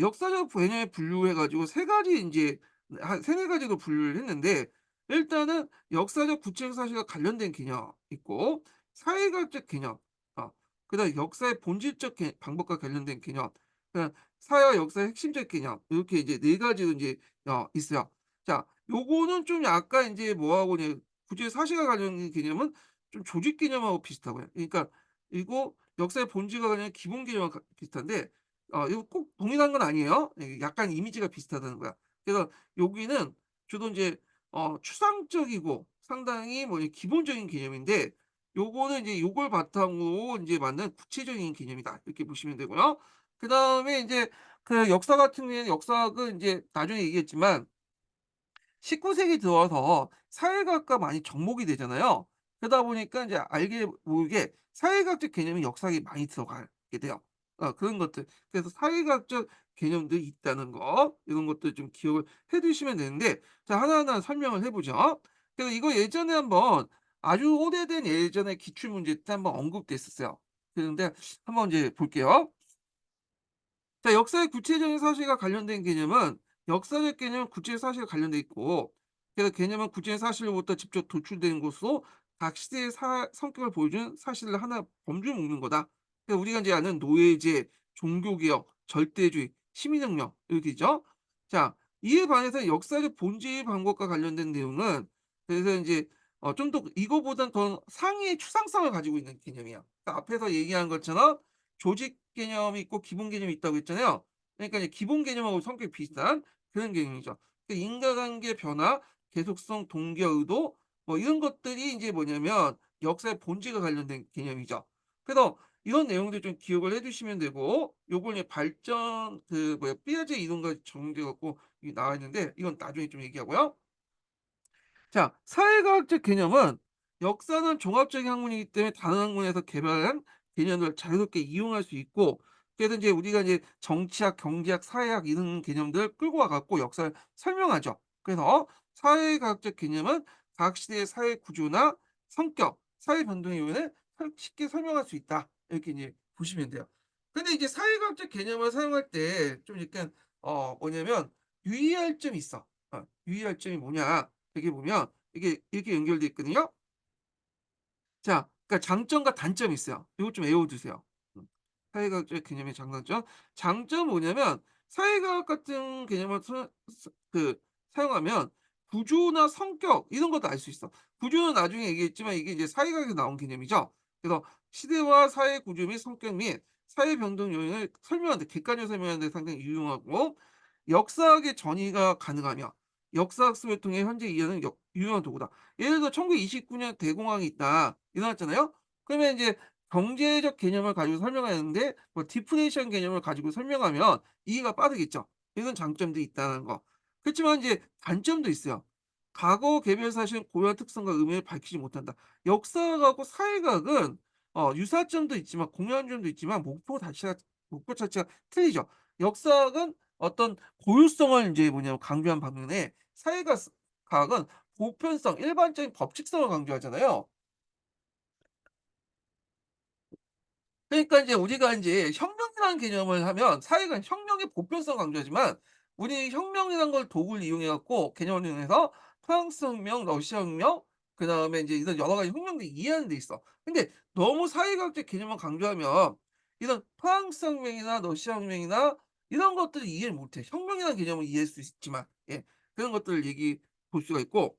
역사적 개념에 분류해 가지고 세 가지 인제 한 3-4 가지로 분류를 했는데, 일단은 역사적 구체적 사실과 관련된 개념 있고, 사회학적 개념, 어 그다음에 역사의 본질적 방법과 관련된 개념, 그다음 사회와 역사의 핵심적 개념, 요렇게 이제 4 가지로 인제 있어요. 자, 요거는 좀 약간 인제 뭐하고 이제 구체적 사실과 관련된 개념은 좀 조직 개념하고 비슷하고요. 그러니까 그리고 역사의 본질과 관련된 기본 개념과 비슷한데, 이거 꼭 동일한 건 아니에요. 예, 약간 이미지가 비슷하다는 거야. 그래서 여기는 주로 인제 추상적이고 상당히 뭐 이 기본적인 개념인데, 요거는 이제 요걸 바탕으로 인제 만든 구체적인 개념이다, 이렇게 보시면 되고요. 그다음에 인제 그 역사 같은 경우에는 역사학은 인제 나중에 얘기했지만 19 세기 들어와서 사회학과 많이 접목이 되잖아요. 그러다 보니까 인제 알게 모르게 사회학적 개념이 역사에 많이 들어가게 돼요. 그런 것들. 그래서 사회학적 개념들이 있다는 거, 이런 것들 좀 기억을 해 두시면 되는데, 자, 하나하나 설명을 해 보죠. 그래서 이거 예전에 한번 아주 오래된 예전에 기출 문제 때 한번 언급됐었어요. 그런데 한번 이제 볼게요. 자, 역사의 구체적인 사실과 관련된 개념은 역사적 개념은 구체적 사실과 관련돼 있고, 그래서 개념은 구체적 사실로부터 직접 도출된 것으로 각 시대의 성격을 보여주는 사실을 하나 범주에 묶는 거다. 그러니까 우리가 이제 아는 노예제, 종교개혁, 절대주의, 시민혁명 이렇게 있죠. 자, 이에 반해서 역사적 본질 방법과 관련된 내용은, 그래서 이제 좀 더 이거보단 더 상위의 추상성을 가지고 있는 개념이야. 그러니까 앞에서 얘기한 것처럼 조직 개념이 있고 기본 개념이 있다고 했잖아요. 그러니까 이제 기본 개념하고 성격이 비슷한 그런 개념이죠. 그 인과관계 변화, 계속성, 동기, 의도, 뭐 이런 것들이 이제 뭐냐면 역사의 본질과 관련된 개념이죠. 그래서 이런 내용들 좀 기억을 해 두시면 되고, 요걸 이제 발전 그 뭐야 삐아제 이론과 적용돼 갖고 이게 나와 있는데, 이건 나중에 좀 얘기하고요. 자, 사회과학적 개념은 역사는 종합적인 학문이기 때문에 다른 학문에서 개발한 개념을 자유롭게 이용할 수 있고, 그래서 이제 우리가 이제 정치학, 경제학, 사회학 이런 개념들을 끌고 와 갖고 역사를 설명하죠. 그래서 사회과학적 개념은 각 시대의 사회 구조나 성격, 사회 변동의 요인을 쉽게 설명할 수 있다, 이렇게 이제 보시면 돼요. 근데 이제 사회과학적 개념을 사용할 때 좀 약간 뭐냐면 유의할 점이 있어. 유의할 점이 뭐냐? 여기 보면 이게 이렇게 연결돼 있거든요. 자, 그러니까 장점과 단점이 있어요. 요것 좀 외워 두세요. 사회과학적 개념의 장단점. 장점은 뭐냐면 사회과학 같은 개념을 사용하면 구조나 성격 이런 것도 알 수 있어. 구조는 나중에 얘기했지만 이게 이제 사회과학에서 나온 개념이죠. 그래서 시대와 사회 구조 및 성격 및 사회 변동 요인을 설명하는 데, 객관적으로 설명하는 데 상당히 유용하고, 역사학의 전이가 가능하며 역사학습을 통해 현재 이해하는 유용한 도구다. 예를 들어 1929년 대공황이 있다, 일어났잖아요. 그러면 인제 경제적 개념을 가지고 설명하는데 뭐 디프레이션 개념을 가지고 설명하면 이해가 빠르겠죠. 이런 장점들이 있다는 거. 그렇지만 이제 단점도 있어요. 과거 개별 사실은 고유한 특성과 의미를 밝히지 못한다. 역사학하고 사회학은 유사점도 있지만 공유한 점도 있지만 목표 자체가 틀리죠. 역사학은 어떤 고유성을 인제 뭐냐면 강조한 반면에 과학은 보편성, 일반적인 법칙성을 강조하잖아요. 그러니까 인제 우리가 인제 혁명이라는 개념을 하면 사회가 혁명의 보편성을 강조하지만, 우리 혁명이라는 걸 도구를 이용해 갖고 개념을 이용해서 프랑스 혁명, 러시아 혁명, 그다음에 인제 이런 여러 가지 혁명들 이해하는 데 있어. 근데 너무 사회과학적 개념만 강조하면 이런 프랑스 혁명이나 러시아 혁명이나 이런 것들을 이해를 못 해. 혁명이라는 개념을 이해할 수 있지만. 예. 그런 것들을 볼 수가 있고,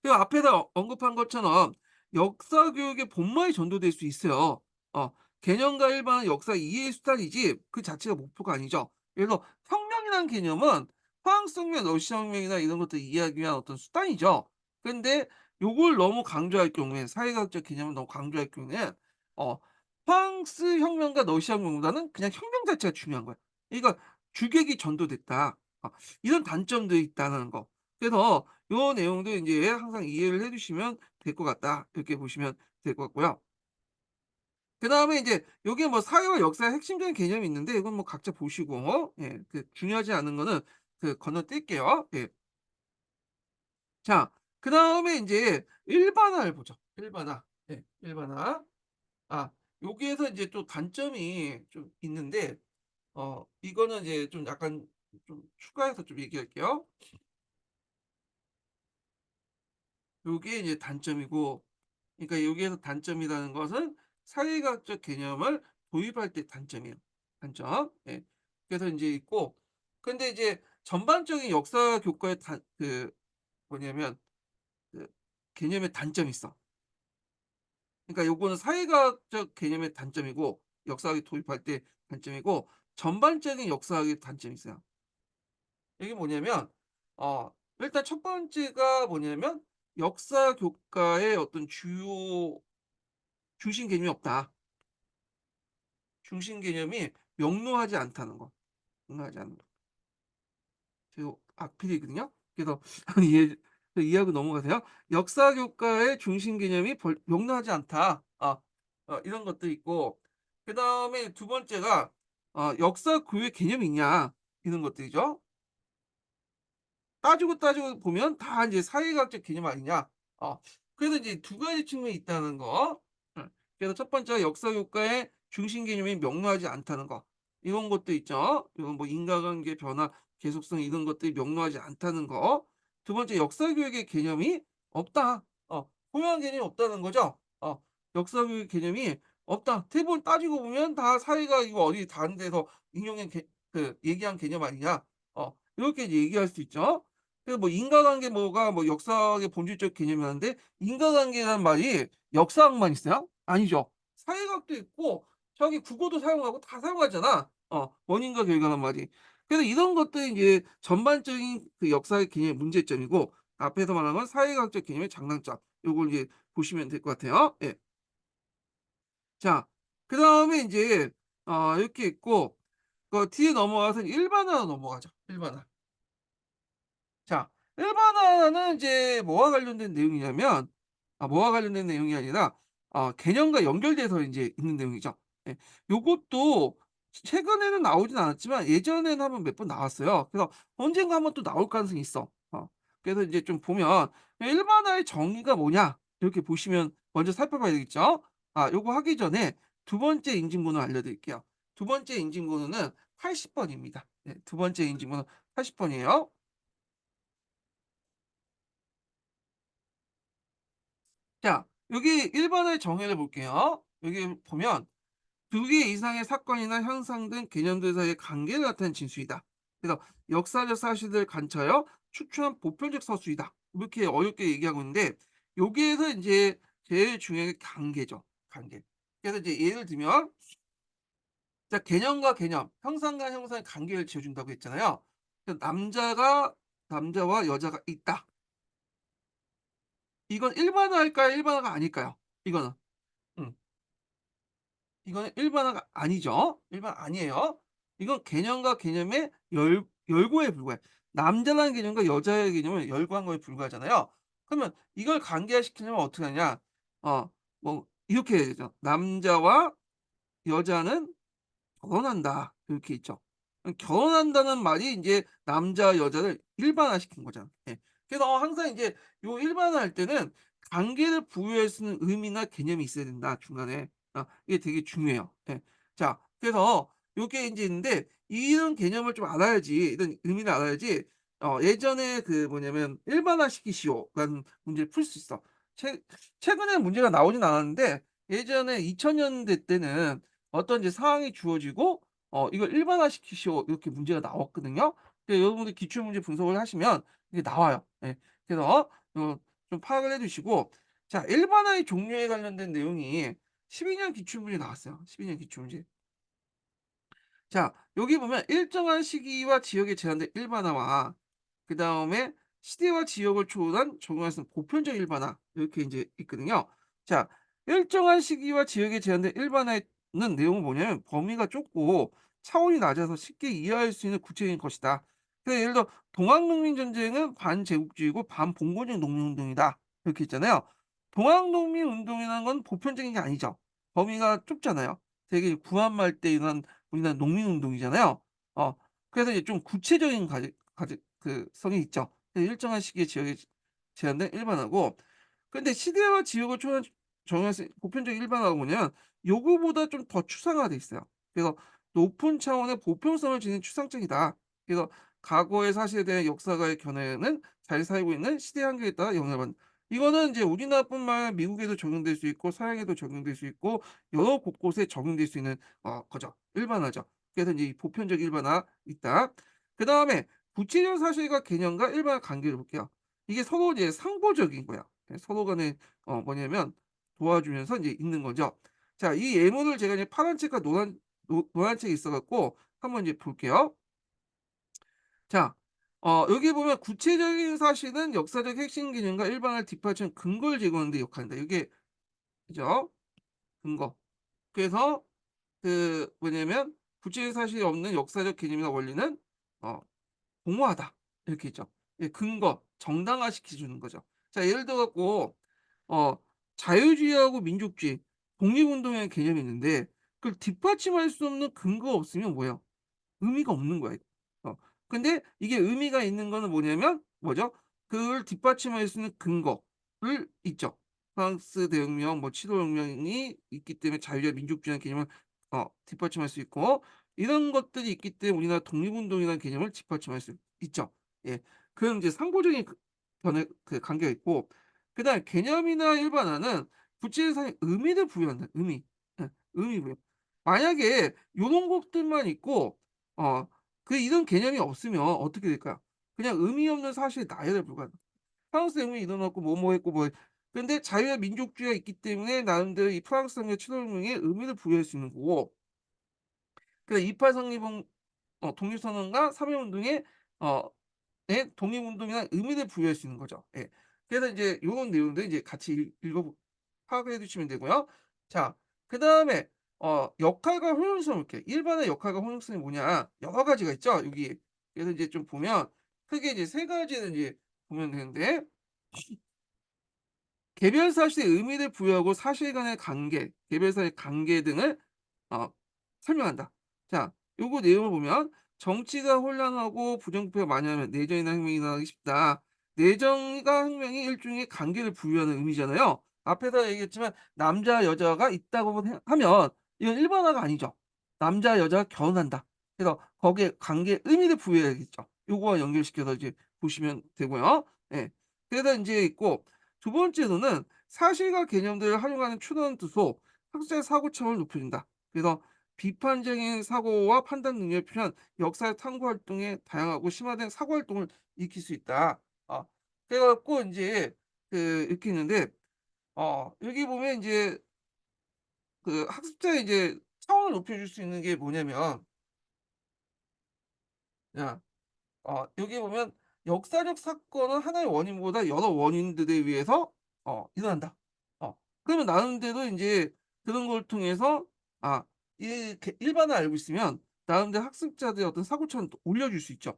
그 앞에서 언급한 것처럼 역사 교육의 본말이 전도될 수 있어요. 어 개념과 일반은 역사 이해의 수단이지 그 자체가 목표가 아니죠. 그래서 혁명이라는 개념은 프랑스 혁명, 러시아 혁명이나 이런 것들을 이해하기 위한 어떤 수단이죠. 근데 요걸 너무 강조할 경우에, 사회과학적 개념을 너무 강조할 경우에는 어 프랑스 혁명과 러시아 혁명보다는 그냥 혁명 자체가 중요한 거야. 그러니까 주객이 전도됐다. 어, 이런 단점도 있다는 거. 그래서 요 내용도 이제 항상 이해를 해 주시면 될 것 같다. 이렇게 보시면 될 것 같고요. 그다음에 이제 요게 뭐 사회와 역사의 핵심적인 개념이 있는데 이건 뭐 각자 보시고 예 그 중요하지 않은 거는 그 건너뛸게요. 예. 자 그다음에 인제 일반화를 보죠. 일반화. 예 일반화. 아 여기에서 이제 또 단점이 좀 있는데 이거는 이제 좀 약간 좀 추가해서 좀 얘기할게요. 요게 이제 단점이고 그러니까 여기에서 단점이라는 것은 사회과학적 개념을 도입할 때 단점이에요. 단점. 예. 그래서 인제 있고 근데 이제 전반적인 역사 교과의 단 그 뭐냐면 그 개념의 단점이 있어. 그러니까 요거는 사회과학적 개념의 단점이고 역사학에 도입할 때 단점이고 전반적인 역사학의 단점이 있어요. 이게 뭐냐면 일단 첫 번째가 뭐냐면 역사 교과의 어떤 주요 중심 개념이 없다. 중심 개념이 명료하지 않다는 거. 명료하지 않는 거. 요 악필이거든요. 그래서 이해 이해하고 넘어가세요. 역사 교과의 중심 개념이 명료하지 않다. 이런 것도 있고 그다음에 두 번째가 역사 고유의 개념이 있냐 이런 것들이죠. 따지고 보면 다 인제 사회과학적 개념 아니냐. 어 그래서 이제 두 가지 측면이 있다는 거. 그래서 첫 번째가 역사 교과의 중심 개념이 명료하지 않다는 거. 이런 것도 있죠. 이건 뭐 인과관계 변화, 계속성 이런 것들이 명료하지 않다는 거. 두 번째 역사 교육의 개념이 없다. 고유한 개념이 없다는 거죠. 역사 교육 개념이 없다. 대부분 따지고 보면 다 사회가 이거 어디 다른 데서 인용한 얘기한 개념 아니냐. 요렇게 이제 얘기할 수 있죠. 그래서 뭐 인과관계 뭐가 뭐 역사학의 본질적 개념이라는데 인과관계라는 말이 역사학만 있어요? 아니죠. 사회학도 있고 저기 국어도 사용하고 다 사용하잖아. 원인과 결과란 말이. 그래서 이런 것들이 이제 전반적인 그 역사의 개념의 문제점이고 앞에서 말한 건 사회과학적 개념의 장단점. 요걸 이제 보시면 될 것 같아요. 예. 자 그다음에 인제 이렇게 있고 그 뒤에 넘어가서 일반화로 넘어가죠. 일반화. 자 일반화는 이제 뭐와 관련된 내용이냐면 뭐와 관련된 내용이 아니라 개념과 연결돼서 인제 있는 내용이죠. 예. 요것도 최근에는 나오진 않았지만 예전에는 한번 몇 번 나왔어요. 그래서 언젠가 한번 또 나올 가능성이 있어. 그래서 이제 좀 보면 '일반화의 정의가 뭐냐?' 이렇게 보시면 먼저 살펴봐야 되겠죠. 요거 하기 전에 두 번째 인증번호 알려드릴게요. 두 번째 인증번호는 80 번입니다. 네 두 번째 인증번호 80 번이에요. 자 여기 1 번의 정의를 볼게요. 여기 보면 두 개 이상의 사건이나 현상 등 개념들 사이의 관계를 나타낸 진술이다. 그래서 역사적 사실들을 관찰하여 추출한 보편적 서술이다. 이렇게 어렵게 얘기하고 있는데 여기에서 인제 제일 중요한 게 관계죠. 관계. 그래서 이제 예를 들면 자 개념과 개념, 형상과 형상의 관계를 지어 준다고 했잖아요. 그 남자와 여자가 있다. 이건 일반화일까요? 일반화가 아닐까요? 이거는. 음. 이거는 일반화가 아니죠. 일반 아니에요. 이건 개념과 개념의 열고에 불과해. 남자라는 개념과 여자의 개념을 열거한 거에 불과하잖아요. 그러면 이걸 관계화시키려면 어떻게 하냐? 뭐 이렇게 해야 되죠. "남자와 여자는 결혼한다." 이렇게 있죠. 결혼한다는 말이 인제 남자 여자를 일반화시킨 거잖아. 예. 그래서 항상 인제 요 일반화할 때는 관계를 부여할 수 있는 의미나 개념이 있어야 된다 중간에. 이게 되게 중요해요. 예. 자 그래서 요게 인제 있는데 이런 개념을 좀 알아야지 이런 의미를 알아야지 예전에 그 뭐냐면 "일반화시키시오."라는 문제를 풀 수 있어. 최 최근에 문제가 나오진 않았는데 예전에 2000 년대 때는 어떤 이제 상황이 주어지고 "이걸 일반화시키시오." 이렇게 문제가 나왔거든요. 여러분들 기출 문제 분석을 하시면 이게 나와요. 예. 그래서 좀 파악을 해 두시고 자 일반화의 종류에 관련된 내용이 12년 기출문제 나왔어요. 12년 기출문제. 자 여기 보면 일정한 시기와 지역에 제한된 일반화와 그다음에 시대와 지역을 초월한 적용할 수 있는 보편적 일반화 이렇게 인제 있거든요. 자 일정한 시기와 지역에 제한된 일반화는 내용은 뭐냐면 범위가 좁고 차원이 낮아서 쉽게 이해할 수 있는 구체적인 것이다. 그래서 예를 들어 동학농민전쟁은 반제국주의고 반봉건주의 농민운동이다. 이렇게 있잖아요. 동학농민운동이라는 건 보편적인 게 아니죠. 범위가 좁잖아요. 되게 구한말 때 일어난 우리나라 농민운동이잖아요. 어 그래서 이제 좀 구체적인 그 성이 있죠. 일정한 시기에 지역에 제한된 일반화고, 근데 시대와 지역을 정해서 보편적인 일반화가 뭐냐면 요거보다 좀 더 추상화돼 있어요. 그래서 높은 차원의 보편성을 지닌 추상적이다. 그래서 과거의 사실에 대한 역사가의 견해는 잘 살고 있는 시대 한계에 따라 영향을 받는, 이거는 이제 우리나라뿐만 아니라 미국에도 적용될 수 있고 서양에도 적용될 수 있고 여러 곳곳에 적용될 수 있는 거죠. 일반화죠. 그래서 이제 이 보편적 일반화 있다. 그다음에 구체적 사실과 개념과 일반화 관계를 볼게요. 이게 서로 이제 상보적인 거야. 예, 서로 간에 뭐냐면 도와주면서 이제 있는 거죠. 자, 이 예문을 제가 이제 파란 책과 노란 책이 있어 갖고 한번 이제 볼게요. 자, 여기 보면 구체적인 사실은 역사적 핵심 개념과 일반을 뒷받침 근거를 제공하는 데 역할한다. 이게 그죠? 근거. 그래서 그 뭐냐면 구체적 사실이 없는 역사적 개념이나 원리는 어 공허하다. 이렇게 있죠. 예, 근거, 정당화시켜 주는 거죠. 자, 예를 들어 갖고 어 자유주의하고 민족주의, 독립운동의 개념이 있는데 그걸 뒷받침할 수 없는 근거가 없으면 뭐예요? 의미가 없는 거야. 어. 근데 이게 의미가 있는 거는 뭐냐면 뭐죠? 그걸 뒷받침할 수 있는 근거를 있죠. 프랑스 대혁명, 뭐 치도혁명이 있기 때문에 자유주의 민족주의라는 개념을 뒷받침할 수 있고, 이런 것들이 있기 때문에 우리나라 독립운동이라는 개념을 뒷받침할 수 있죠. 예. 그런 이제 상보적인 변의 그 관계가 있고, 그다음에 개념이나 일반화는 구체적인 의미를 부여한다. 의미. 예. 의미 부여. 만약에 요런 것들만 있고 이런 개념이 없으면 어떻게 될까요? 그냥 의미 없는 사실이 나열에 불과하다. 프랑스 혁명이 일어났고 뭐뭐 했고 뭐 근데 자유와 민족주의가 있기 때문에 나름대로 이 프랑스 혁명, 치도혁명에 의미를 부여할 수 있는 거고, 그래서 28 상리봉 독립선언과 3.1운동에 어 독립운동이란 의미를 부여할 수 있는 거죠. 예. 그래서 이제 요런 내용들 이제 같이 읽어 파악을 해 주시면 되고요. 자, 그다음에 역할과 효용성을 볼게요. 일반의 역할과 효용성이 뭐냐? 여러 가지가 있죠, 여기. 그래서 이제 좀 보면 크게 이제 세 가지를 이제 보면 되는데, 개별 사실의 의미를 부여하고 사실 간의 관계, 개별 사이의 관계 등을 어 설명한다. 자, 요거 내용을 보면 "정치가 혼란하고 부정부패가 만연하면 내전이나 혁명이 일어나기 쉽다." 내정과 혁명이 일종의 관계를 부여하는 의미잖아요. 앞에서 얘기했지만 남자 여자가 있다고 하면 이건 일반화가 아니죠. 남자 여자가 결혼한다. 그래서 거기에 관계에 의미를 부여해야겠죠. 요거와 연결시켜서 이제 보시면 되고요. 예. 그래서 인제 있고, 두 번째로는 사실과 개념들을 활용하는 추론 뜻으로 학습자의 사고 차원을 높여준다. 그래서 비판적인 사고와 판단 능력이 필요한 역사의 탐구 활동에 다양하고 심화된 사고 활동을 익힐 수 있다. 그래 갖고 인제 이렇게 있는데, 여기 보면 인제 그 학습자의 이제 차원을 높여줄 수 있는 게 뭐냐면, 야 여기 보면 "역사적 사건은 하나의 원인보다 여러 원인들에 의해서 일어난다." 그러면 나름대로 인제 그런 걸 통해서 이렇게 일반을 알고 있으면 나름대로 학습자들의 어떤 사고 차원을 또 올려줄 수 있죠.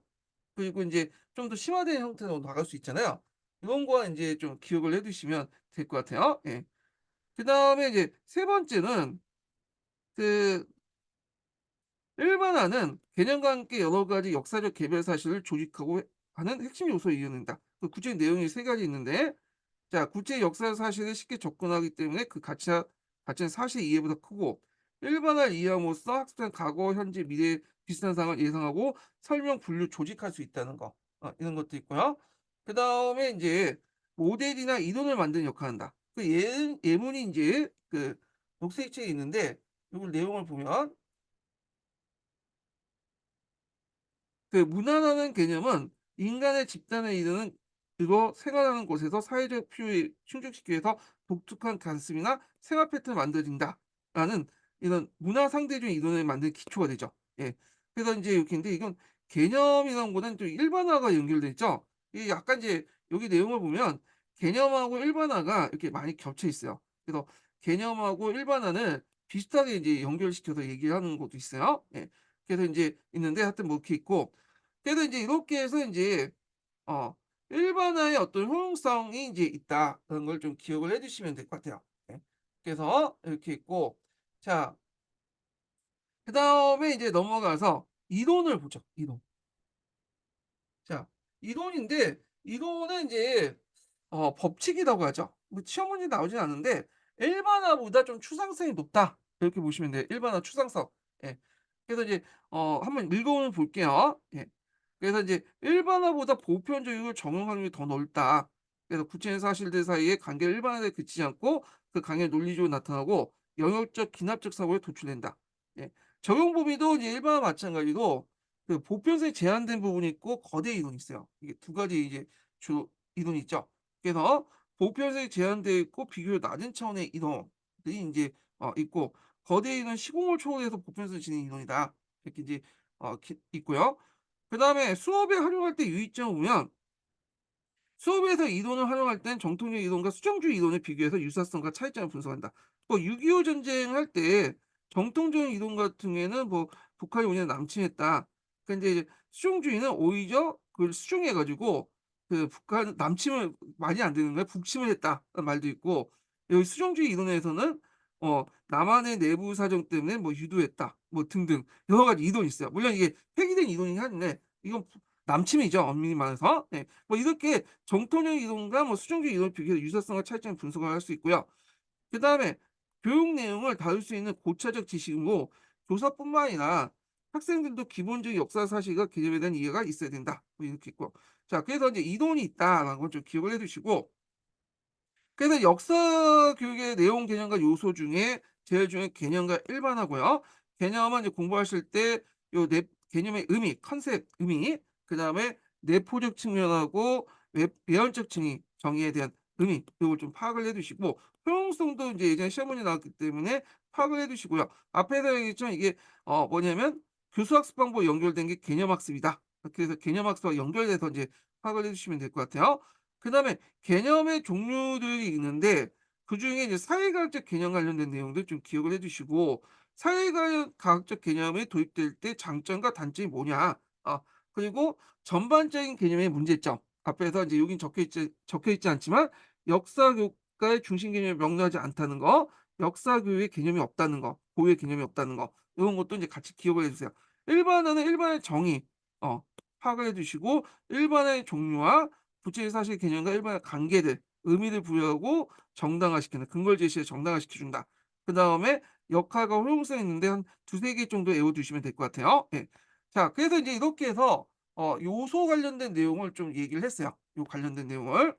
그리고 인제 좀 더 심화된 형태로 나갈 수 있잖아요. 이런 거 인제 좀 기억을 해 두시면 될 것 같아요. 예. 그다음에 이제 세 번째는 그 일반화는 개념과 함께 여러 가지 역사적 개별 사실을 조직하고 하는 핵심 요소에 이어낸다. 그 구체적 내용이 세 가지 있는데, 자, 구체 역사 사실에 쉽게 접근하기 때문에 그 가치는 사실 이해보다 크고, 일반화를 이해함으로써 학습자는 과거, 현재, 미래 비슷한 상황을 예상하고 설명, 분류, 조직할 수 있다는 거. 이런 것도 있고요. 그다음에 인제 모델이나 이론을 만드는 역할을 한다. 예문이 인제 녹색 책에 있는데, 요걸 내용을 보면 문화라는 개념은 인간의 집단에 이르는 그리고 생활하는 곳에서 사회적 필요에 충족시키기 위해서 독특한 관습이나 생활 패턴을 만들어진다라는 이런 문화 상대주의 이론을 만드는 기초가 되죠. 예. 그래서 인제 이렇게 인데, 이건 개념이라는 거는 좀 일반화가 연결돼 있죠. 이게 약간 이제 여기 내용을 보면 개념하고 일반화가 이렇게 많이 겹쳐 있어요. 그래서 개념하고 일반화는 비슷하게 이제 연결시켜서 얘기를 하는 것도 있어요. 예. 그래서 인제 있는데 하여튼 뭐 이렇게 있고, 그래서 이제 이렇게 해서 인제 어 일반화의 어떤 효용성이 이제 있다라는 걸 좀 기억을 해 두시면 될 것 같아요. 네. 그래서 이렇게 있고, 자 그다음에 이제 넘어가서 이론을 보죠, 이론. 자, 이론인데 이론은 인제 법칙이라고 하죠. 뭐 시험 문제 나오진 않는데 일반화보다 좀 추상성이 높다, 이렇게 보시면 돼요. 일반화 추상성. 예. 그래서 이제 한번 읽어 볼게요. 예. 그래서 이제 "일반화보다 보편적이고 적용 확률이 더 넓다. 그래서 구체적인 사실들 사이의 관계를 일반화에 그치지 않고 그 관계가 논리적으로 나타나고 영역적 기납적 사고에 도출된다." 예. 적용 범위도 이제 일반화 마찬가지로 그 보편성이 제한된 부분이 있고 거대 이론이 있어요. 이게 두 가지 이제 주 이론이 있죠. 그래서 보편성이 제한되어 있고 비교적 낮은 차원의 이론들이 인제 있고, 거대 이론 시공을 초월해서 보편성을 지닌 이론이다, 이렇게 이제 있고요. 그다음에 수업에 활용할 때 유의점을 보면, 수업에서 이론을 활용할 땐 정통적 이론과 수정주의 이론을 비교해서 유사성과 차이점을 분석한다. 뭐 6.25 전쟁 할 때 정통적인 이론 같은 경우에는 뭐 북한이 오히려 남침했다. 근데 이제 수정주의는 오히려 그걸 수정해 가지고 그 북한 남침을 말이 안 되는 거야. 북침을 했다는 말도 있고, 여기 수정주의 이론에서는 남한의 내부 사정 때문에 뭐 유도했다, 뭐 등등 여러 가지 이론이 있어요. 물론 이게 폐기된 이론이긴 한데 이건 남침이죠, 엄밀히 말해서. 예. 뭐 이렇게 정통적 이론과 뭐 수정적 이론을 비교해서 유사성과 차이점을 분석을 할 수 있고요. 그다음에 교육 내용을 다룰 수 있는 고차적 지식이고, 교사뿐만 아니라 학생들도 기본적인 역사 사실과 개념에 대한 이해가 있어야 된다, 뭐 이렇게 있고. 자, 그래서 이제 이론이 있다라는 걸 좀 기억을 해 두시고, 그래서 역사 교육의 내용 개념과 요소 중에 제일 중요한 개념과 일반화고요. 개념은 이제 공부하실 때 요 개념의 의미, 컨셉 의미, 그다음에 내포적 측면하고 외연적 정의에 대한 의미, 요걸 좀 파악을 해 두시고, 효용성도 이제 예전에 시험 문제 나왔기 때문에 파악을 해 두시고요. 앞에서 얘기했지만 이게 뭐냐면 교수학습 방법 연결된 게 개념학습이다. 그래서 개념학습과 연결돼서 이제 파악을 해 주시면 될 것 같아요. 그다음에 개념의 종류들이 있는데 그중에 이제 사회과학적 개념 관련된 내용들 좀 기억을 해 두시고, 사회과학적 개념이 도입될 때 장점과 단점이 뭐냐, 그리고 전반적인 개념의 문제점, 앞에서 이제 여긴 적혀 있지 않지만 역사 교과의 중심 개념이 명료하지 않다는 거, 역사 교육의 개념이 없다는 거, 고유의 개념이 없다는 거, 요런 것도 이제 같이 기억을 해 주세요. 일반화는 일반의 정의 파악을 해 두시고, 일반의 종류와 구체적 사실 개념과 일반의 관계들, 의미를 부여하고 정당화시키는, 근거를 제시해 정당화시켜 준다. 그다음에 역할과 효용성이 있는데 한 두세 개 정도 외워 두시면 될 것 같아요. 예. 자, 그래서 이제 이렇게 해서 요소 관련된 내용을 좀 얘기를 했어요. 요 관련된 내용을.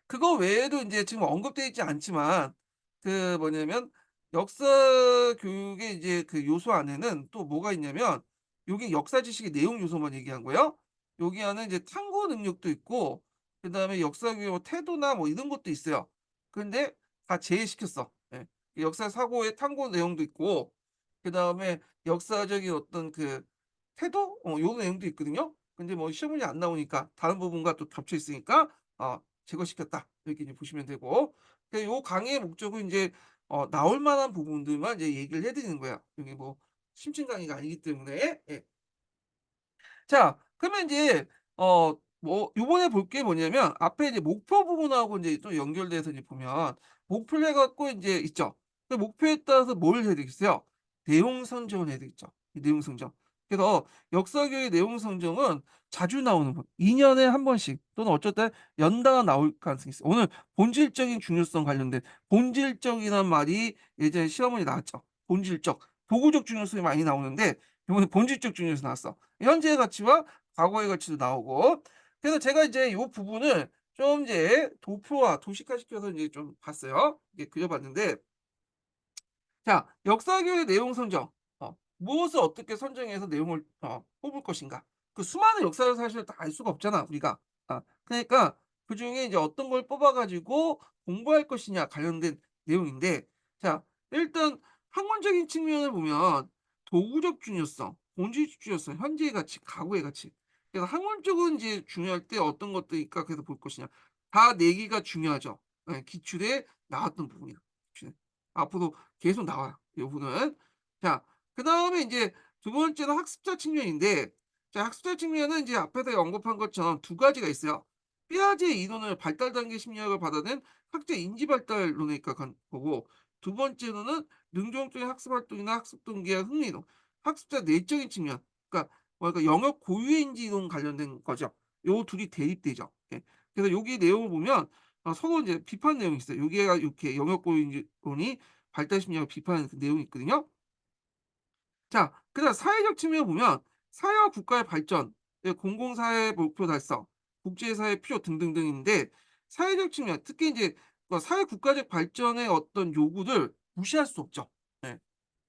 그거 외에도 인제 지금 언급되어 있지 않지만 그 뭐냐면 역사 교육의 이제 그 요소 안에는 또 뭐가 있냐면, 요게 역사 지식의 내용 요소만 얘기한 거예요. 여기 안에 이제 탐구 능력도 있고, 그다음에 역사 교육 뭐 태도나 뭐 이런 것도 있어요. 근데 다 제외시켰어. 예. 역사 사고의 탐구 내용도 있고, 그다음에 역사적인 어떤 그 태도? 요 내용도 있거든요. 근데 뭐 시험 문제 안 나오니까 다른 부분과 또 겹쳐 있으니까 제거시켰다, 이렇게 이제 보시면 되고. 요 강의의 목적은 인제 나올 만한 부분들만 이제 얘기를 해 드리는 거예요. 여기 뭐 심층 강의가 아니기 때문에. 예. 자, 그러면 인제 뭐 요번에 볼 게 뭐냐면, 앞에 이제 목표 부분하고 인제 또 연결돼서 이제 보면 목표를 해 갖고 인제 있죠. 그 목표에 따라서 뭘 해야 되겠어요? 내용 선정을 해야 되겠죠. 이 내용 선정. 그래서 역사 교육의 내용 선정은 자주 나오는 거, 2 년에 한 번씩 또는 어쩔 때 연달아 나올 가능성이 있어요. 오늘 본질적인 중요성 관련된, 본질적이란 말이 예전에 시험문제 나왔죠. 본질적, 도구적 중요성이 많이 나오는데 이번에 본질적 중요성 나왔어. 현재의 가치와 과거의 가치도 나오고. 그래서 제가 이제 요 부분을 좀 이제 도표화, 도식화 시켜서 이제 좀 봤어요. 이게 그려 봤는데, 자, 역사 교육의 내용 선정. 무엇을 어떻게 선정해서 내용을 뽑을 것인가. 그 수많은 역사 사실을 다 알 수가 없잖아, 우리가. 그러니까 그중에 이제 어떤 걸 뽑아 가지고 공부할 것이냐 관련된 내용인데, 자, 일단 학문적인 측면을 보면 도구적 중요성, 본질적 중요성, 현재의 가치, 과거의 가치. 그래서 학문적은 이제 중요할 때 어떤 것들이 입각해서 볼 것이냐. 다 4 개가 중요하죠. 예, 기출에 나왔던 부분이야. 기출에. 앞으로 계속 나와요, 요 부분은. 자, 그다음에 인제 두 번째는 학습자 측면인데, 자, 학술적 측면은 이제 앞에서 언급한 것처럼 두 가지가 있어요. 삐아제의 이론을 발달 단계 심리학을 받아낸 학제 인지 발달론이니까 거고, 두 번째로는 능동적인 학습 활동이나 학습 동기와 흥미론, 학습자 내적인 측면, 그러니까 뭐랄까 영역 고유의 인지 이론 관련된 거죠. 요 둘이 대립되죠. 예. 그래서 여기 내용을 보면 서로 이제 비판 내용이 있어요. 여기가 이렇게 영역 고유 인지 이론이 발달 심리학을 비판하는 그 내용이 있거든요. 자, 그다음 사회적 측면을 보면 사회와 국가의 발전, 공공사회 목표 달성, 국제사회 필요 등등등인데, 사회적 측면, 특히 이제 사회 국가적 발전의 어떤 요구를 무시할 수 없죠. 예.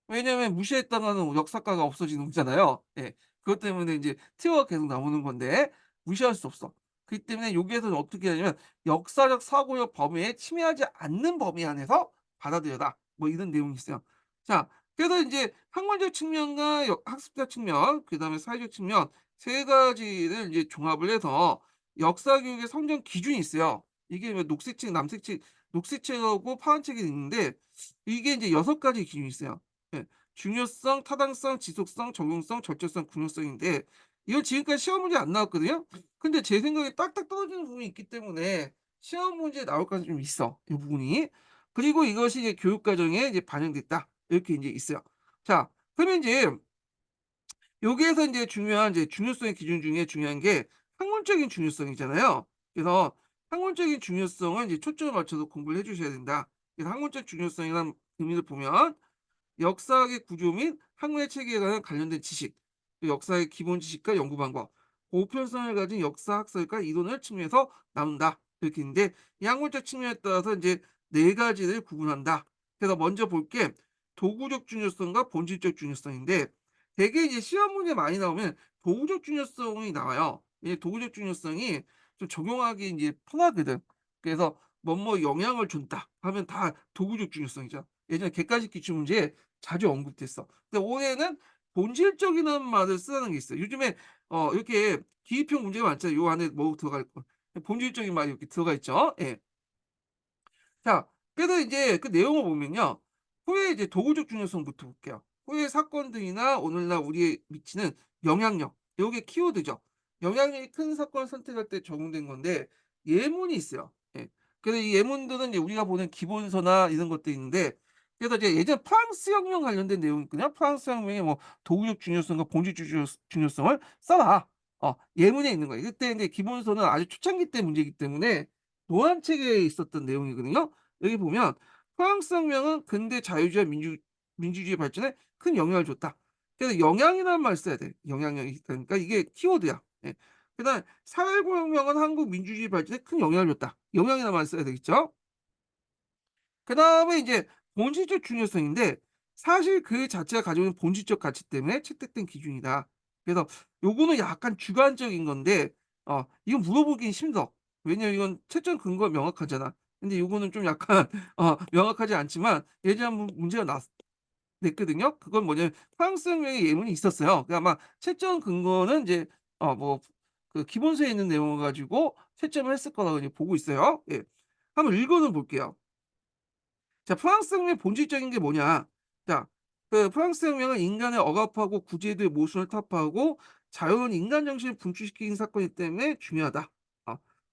왜냐하면 무시했다가는 역사가가 없어지는 거잖아요. 예. 그것 때문에 이제 티어가 계속 나오는 건데 무시할 수 없어. 그렇기 때문에 여기에서는 어떻게 하냐면 역사적 사고력 범위에 침해하지 않는 범위 안에서 받아들여라. 뭐 이런 내용이 있어요. 자, 그래서 인제 학문적 측면과 학습적 측면, 그다음에 사회적 측면 세 가지를 인제 종합을 해서 역사 교육의 성장 기준이 있어요. 이게 뭐 녹색책, 남색책, 녹색책하고 파란책이 있는데 이게 인제 6가지 기준이 있어요. 예. 중요성, 타당성, 지속성, 적용성, 절제성, 군용성인데 이건 지금까지 시험 문제에 안 나왔거든요. 근데 제 생각에 딱딱 떨어지는 부분이 있기 때문에 시험 문제에 나올 가능성이 좀 있어, 이 부분이. 그리고 이것이 이제 교육 과정에 이제 반영됐다. 이렇게 인제 있어요. 자, 그러면 인제 여기에서 인제 중요한 이제 중요성의 기준 중에 중요한 게 학문적인 중요성이잖아요. 그래서 학문적인 중요성을 이제 초점을 맞춰서 공부를 해 주셔야 된다. 그래서 학문적 중요성이라는 의미를 보면 역사학의 구조 및 학문의 체계에 관련된 지식, 또 역사의 기본 지식과 연구 방법, 보편성을 가진 역사 학설과 이론을 측면에서 나눈다. 이렇게 있는데 이 학문적 측면에 따라서 이제 네 가지를 구분한다. 그래서 먼저 볼 게 도구적 중요성과 본질적 중요성인데 대개 이제 시험 문제 많이 나오면 도구적 중요성이 나와요. 이 도구적 중요성이 좀 적용하기 이제 편하거든. 그래서 뭐뭐 영향을 준다 하면 다 도구적 중요성이죠. 예전에 객관식 기출 문제에 자주 언급됐어. 근데 올해는 본질적이라는 말을 쓰라는 게 있어요. 요즘에 이렇게 기입형 문제가 많잖아요. 요 안에 뭐 들어갈 거. 본질적인 말이 이렇게 들어가 있죠. 예. 자, 그래서 이제 그 내용을 보면요. 후에 이제 도구적 중요성부터 볼게요. 후의 사건 등이나 오늘날 우리에 미치는 영향력. 요게 키워드죠. 영향력이 큰 사건을 선택할 때 적용된 건데 예문이 있어요. 예. 그래서 이 예문들은 이제 우리가 보는 기본서나 이런 것도 있는데 그래서 이제 예전 프랑스 혁명 관련된 내용이 있거든요. 프랑스 혁명의 뭐 도구적 중요성과 본질적 중요성을 써라. 예문에 있는 거예요. 그때 인제 기본서는 아주 초창기 때 문제이기 때문에 노안책에 있었던 내용이거든요. 여기 보면 "프랑스 혁명은 근대 자유주의와 민주주의 발전에 큰 영향을 줬다." 그래서 영향이라는 말을 써야 돼. 영향력이 있다니까 이게 키워드야. 예. 그다음에 "4.19 혁명은 한국 민주주의 발전에 큰 영향을 줬다." 영향이라는 말을 써야 되겠죠. 그다음에 이제 본질적 중요성인데 사실 그 자체가 가지고 있는 본질적 가치 때문에 채택된 기준이다. 그래서 요거는 약간 주관적인 건데 이건 물어보긴 힘들어. 왜냐면 이건 채점 근거가 명확하잖아. 근데 요거는 좀 약간 명확하지 않지만 예전에 한번 문제가 냈거든요. 그건 뭐냐면 프랑스 혁명의 예문이 있었어요. 그 아마 채점 근거는 이제 뭐 그 기본서에 있는 내용을 가지고 채점을 했을 거라고 이제 보고 있어요. 예. 한번 읽어는 볼게요. 자, 프랑스 혁명의 본질적인 게 뭐냐? 자, 그 프랑스 혁명은 인간의 억압하고 구제도의 모순을 타파하고 자유로운 인간 정신을 분출시키는 사건이기 때문에 중요하다.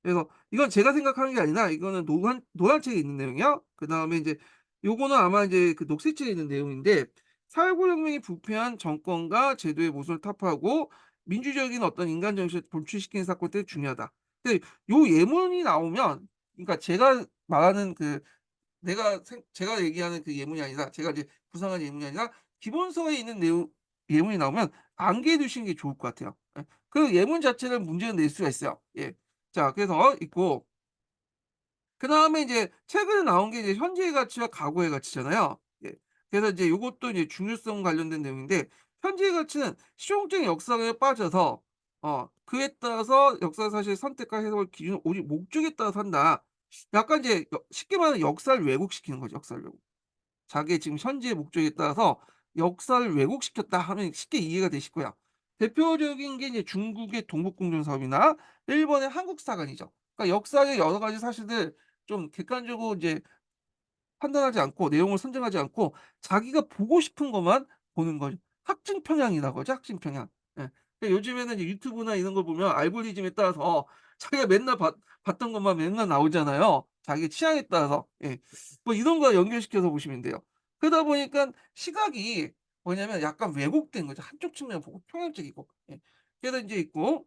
그래서 이건 제가 생각하는 게 아니라 이거는 노란책에 있는 내용이요. 그다음에 이제 요거는 아마 이제 그 녹색책에 있는 내용인데 사회구 혁명이 부패한 정권과 제도의 모순을 타파하고 민주적인 어떤 인간 정신을 분출시키는 사건 때문에 중요하다. 근데 요 예문이 나오면 그러니까 제가 말하는 그 제가 얘기하는 그 예문이 아니라 제가 이제 구상한 예문이 아니라 기본서에 있는 내용 예문이 나오면 암기해 두시는 게 좋을 것 같아요. 예. 그 예문 자체를 문제는 낼 수가 있어요. 예. 자, 그래서 있고 그다음에 이제 최근에 나온 게 이제 현재의 가치와 과거의 가치잖아요. 예. 그래서 이제 요것도 이제 중요성 관련된 내용인데 현재의 가치는 실용적인 역사에 빠져서 그에 따라서 역사 사실의 선택과 해석을 기준은 오직 목적에 따라서 한다. 약간 이제 쉽게 말하면 역사를 왜곡시키는 거죠, 역사를 왜곡. 자기의 지금 현재의 목적에 따라서 역사를 왜곡시켰다 하면 쉽게 이해가 되실 거야. 대표적인 게 이제 중국의 동북공정 사업이나 일본의 한국사관이죠. 그러니까 역사의 여러 가지 사실을 좀 객관적으로 이제 판단하지 않고 내용을 선정하지 않고 자기가 보고 싶은 것만 보는 거죠. 학증 편향이라고 하죠, 학증 편향. 예. 요즘에는 이제 유튜브나 이런 걸 보면 알고리즘에 따라서 자기가 맨날 봤던 것만 맨날 나오잖아요, 자기 취향에 따라서. 예. 뭐 이런 거 연결시켜서 보시면 돼요. 그러다 보니깐 시각이 뭐냐면 약간 왜곡된 거죠. 한쪽 측면 보고 평행적이고. 예. 그래서 인제 있고,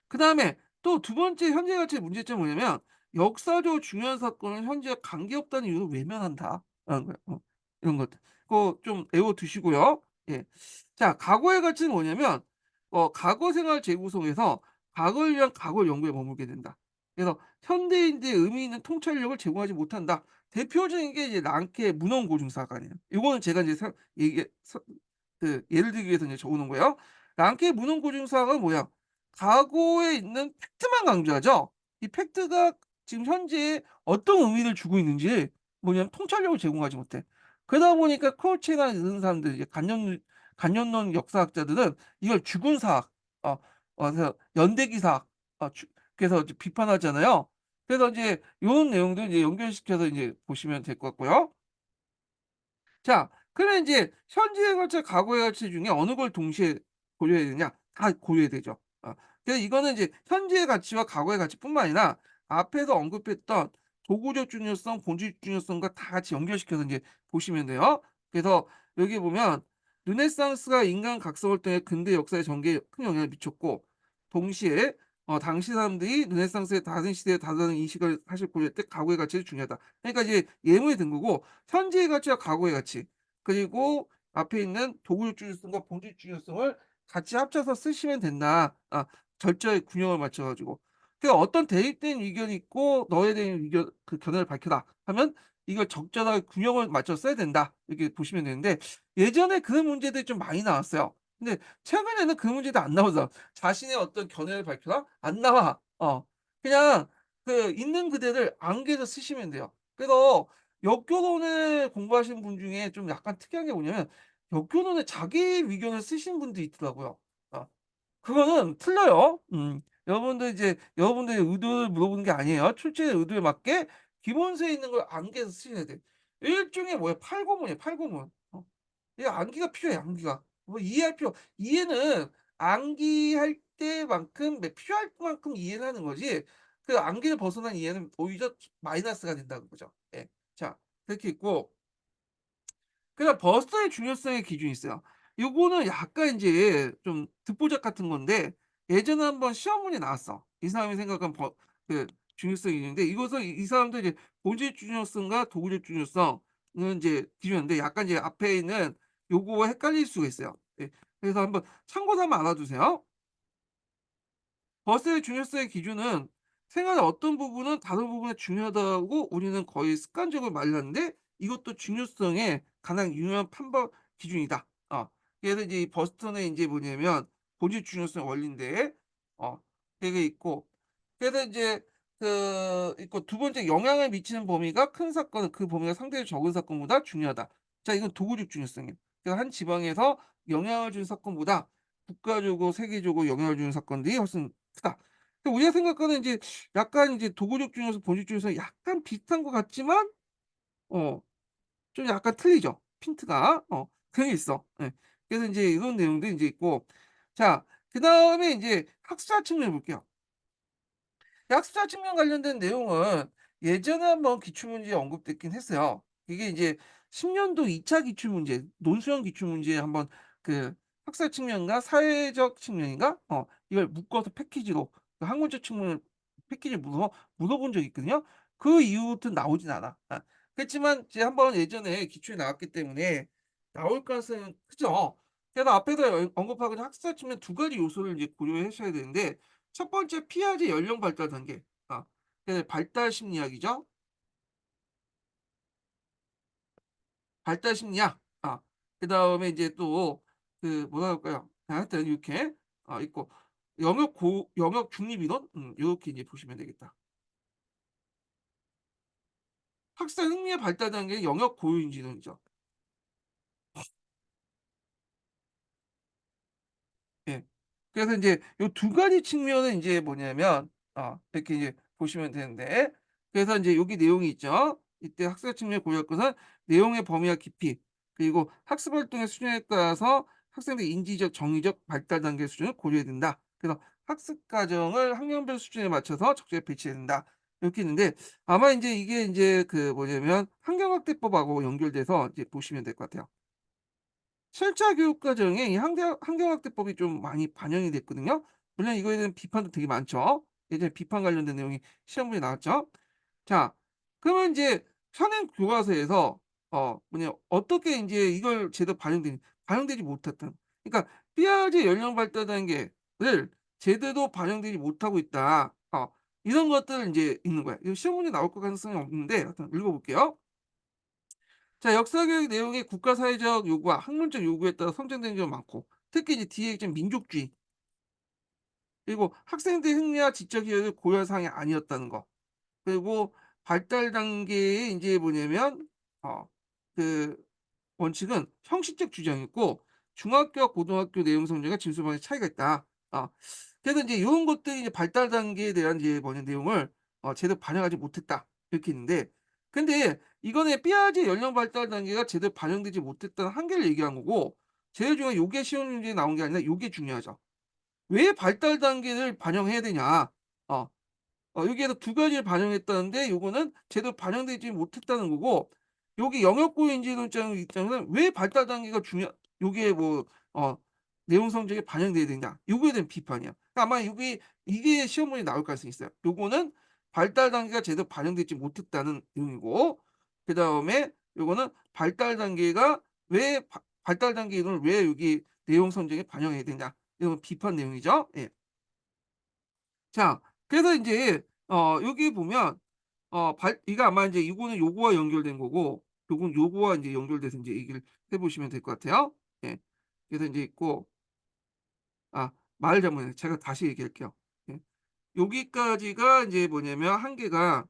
그다음에 또 두 번째 현재 가치의 문제점은 뭐냐면 '역사적으로 중요한 사건을 현재와 관계없다는 이유로 외면한다.'라는 거예요. 이런 것들. 그거 좀 외워 두시고요. 예. 자, 과거의 가치는 뭐냐면 과거 생활 재구성에서 과거를 위한 과거 연구에 머물게 된다. 그래서 현대인들의 의미 있는 통찰력을 제공하지 못한다. 대표적인 게 이제 랑케 문헌고증사관이에요. 요거는 제가 이제 사 얘기 서 그 예를 들기 위해서 이제 적어 놓은 거예요. 랑케 문헌고증사관은 뭐야? 과거에 있는 팩트만 강조하죠. 이 팩트가 지금 현재에 어떤 의미를 주고 있는지 뭐냐면 통찰력을 제공하지 못해. 그러다 보니까 크로체나 이런 사람들, 이제 간접론 역사학자들은 이걸 죽은 사학, 어 그래서 연대기 사학, 그래서 이제 비판하잖아요. 그래서 이제 요런 내용들 이제 연결시켜서 이제 보시면 될 것 같고요. 자, 그러면 인제 현재의 가치와 과거의 가치 중에 어느 걸 동시에 고려해야 되냐? 다 고려해야 되죠. 그래서 이거는 이제 현재의 가치와 과거의 가치뿐만 아니라 앞에서 언급했던 도구적 중요성, 본질적 중요성과 다 같이 연결시켜서 인제 보시면 돼요. 그래서 여기 보면 르네상스가 인간 각성 활동에 근대 역사의 전개에 큰 영향을 미쳤고, 동시에 당시 사람들이 르네상스의 다른 시대에 다르다는 인식을 사실 고려할 때 과거의 가치가 중요하다. 그러니까 이제 예문이 든 거고, 현재의 가치와 과거의 가치, 그리고 앞에 있는 도구적 중요성과 본질적 중요성을 같이 합쳐서 쓰시면 된다. 절저히 균형을 맞춰 가지고. 그러니까 어떤 대립된 의견이 있고 너에 대한 의견, 그 견해를 밝혀라 하면 이걸 적절하게 균형을 맞춰서 써야 된다. 이렇게 보시면 되는데, 예전에 그런 문제들이 좀 많이 나왔어요. 근데 최근에는 그 문제도 안 나오더라. 자신의 어떤 견해를 밝혀라? 안 나와. 그냥 그 있는 그대를 암기해서 쓰시면 돼요. 그래서 역교론을 공부하시는 분 중에 좀 약간 특이한 게 뭐냐면 역교론에 자기 의견을 쓰시는 분들이 있더라고요. 어 그거는 틀려요. 여러분들 이제 여러분들의 의도를 물어보는 게 아니에요. 출제의 의도에 맞게 기본서에 있는 걸 암기해서 쓰셔야 돼. 일종의 뭐야, 팔고문이에요, 팔고문. 이 암기가 필요해, 암기가. 뭐 이해할 필요, 이해는 암기할 때만큼 필요할 만큼 이해를 하는 거지, 그 암기를 벗어난 이해는 오히려 마이너스가 된다는 거죠. 예. 자, 그렇게 있고, 그다음 버스터의 중요성의 기준이 있어요. 요거는 약간 인제 좀 듣보잡 같은 건데, 예전에 한번 시험 문제 나왔어. 이 사람이 생각한 그 중요성이 있는데, 이것은 이 사람도 이제 본질 중요성과 도구적 중요성은 인제 기준인데, 약간 이제 앞에 있는 요거와 헷갈릴 수가 있어요. 예. 그래서 한번 참고 삼아 알아두세요. 버스의 중요성의 기준은 생활의 어떤 부분은 다른 부분에 중요하다고 우리는 거의 습관적으로 말하는데, 이것도 중요성의 가장 유효한 판별 기준이다. 그래서 이제 이 버스턴의 인제 뭐냐면 본질 중요성 원리인데, 어 그게 있고, 그래서 인제 그 있고, 두 번째 영향을 미치는 범위가 큰 사건은 그 범위가 상대적으로 적은 사건보다 중요하다. 자, 이건 도구적 중요성이에요. 그러니까 한 지방에서 영향을 준 사건보다 국가적으로 세계적으로 영향을 주는 사건들이 훨씬 크다. 그러니까 우리가 생각하는 인제 약간 인제 도구적 중요성, 본질 중요성이 약간 비슷한 것 같지만 어 좀 약간 틀리죠, 핀트가. 그게 있어. 예. 그래서 인제 이런 내용도 인제 있고, 자, 그다음에 인제 학술사 측면을 볼게요. 학술사 측면 관련된 내용은 예전에 한번 기출문제에 언급됐긴 했어요. 이게 이제 10 년도 2차 기출문제, 논술형 기출문제에 한번 그 학사 측면과 사회적 측면인가? 이걸 묶어서 패키지로 그 학문적 측면을 패키지로 물어본 적이 있거든요. 그 이후부터는 나오진 않아. 그렇지만 이제 한번 예전에 기출에 나왔기 때문에 나올 가능성은 크죠. 그래서 앞에서 언급하고 있는 학사 측면 두 가지 요소를 이제 고려하셔야 되는데, 첫 번째 피아제 연령 발달 단계. 아 발달 심리학이죠. 발달 심리학. 그다음에 이제 또 그 뭐라 그럴까요? 하여튼 이렇게 있고, 영역 중립 이론, 요렇게 이제 보시면 되겠다. 학생 흥미의 발달 단계는 영역 고유인지 이론이죠. 예. 그래서 인제 요 두 가지 측면은 인제 뭐냐면 이렇게 이제 보시면 되는데, 그래서 인제 여기 내용이 있죠. 이때 학습 측면을 고려할 것은 내용의 범위와 깊이, 그리고 학습 활동의 수준에 따라서 학생들의 인지적, 정의적 발달 단계 수준을 고려해야 된다. 그래서 학습 과정을 학년별 수준에 맞춰서 적절히 배치해야 된다. 이렇게 있는데 아마 인제 이게 인제 그 뭐냐면 환경학대법하고 연결돼서 이제 보시면 될 것 같아요. 7차 교육 과정에 이 환경학대법이 좀 많이 반영이 됐거든요. 물론 이거에 대한 비판도 되게 많죠. 예전에 비판 관련된 내용이 시험 문제에 나왔죠. 자, 그러면 인제 현행 교과서에서 어떻게 인제 이걸 제대로 반영되지 못했던, 그러니까 삐아제 연령 발달 단계를 제대로 반영되지 못하고 있다. 이런 것들 인제 있는 거야. 이거 시험 문제 나올 거 가능성이 없는데 하여튼 읽어 볼게요. 자, 역사 교육 내용의 국가 사회적 요구와 학문적 요구에 따라 성장되는 경우가 많고, 특히 이제 뒤에 좀 민족주의, 그리고 학생들의 흥미와 지적 이해를 고려할 사항이 아니었다는 거. 그리고 발달 단계에 인제 뭐냐면 그 원칙은 형식적 규정이고 중학교와 고등학교 내용 성적과 진수 방식 차이가 있다. 그래서 인제 요런 것들이 이제 발달 단계에 대한 이제 내용을 제대로 반영하지 못했다. 이렇게 있는데, 근데 이거는 삐아제 연령 발달 단계가 제대로 반영되지 못했다는 한계를 얘기한 거고, 제일 중요한 요게 시험 문제에 나온 게 아니라 요게 중요하죠. 왜 발달 단계를 반영해야 되냐. 어 여기에서 두 가지를 반영했다는데 요거는 제대로 반영되지 못했다는 거고, 여기 영역 고유 인지도장 입장에서는 왜 발달 단계가 요게 내용 성적에 반영돼야 되냐, 요거에 대한 비판이야. 그러니까 아마 이게 시험 문제에 나올 가능성이 있어요. 요거는 발달 단계가 제대로 반영되지 못했다는 내용이고, 그다음에 요거는 발달 단계가 왜 발달 단계 이론을 왜 여기 내용 성적에 반영해야 되냐, 이런 비판 내용이죠. 예. 자, 그래서 인제 여기 보면 발 이거 아마 인제 이거는 요거와 연결된 거고, 요건 요거와 인제 연결돼서 인제 얘기를 해 보시면 될 것 같아요. 예. 그래서 인제 있고, 말을 잘못했네. 제가 다시 얘기할게요. 예. 여기까지가 인제 뭐냐면 한계가,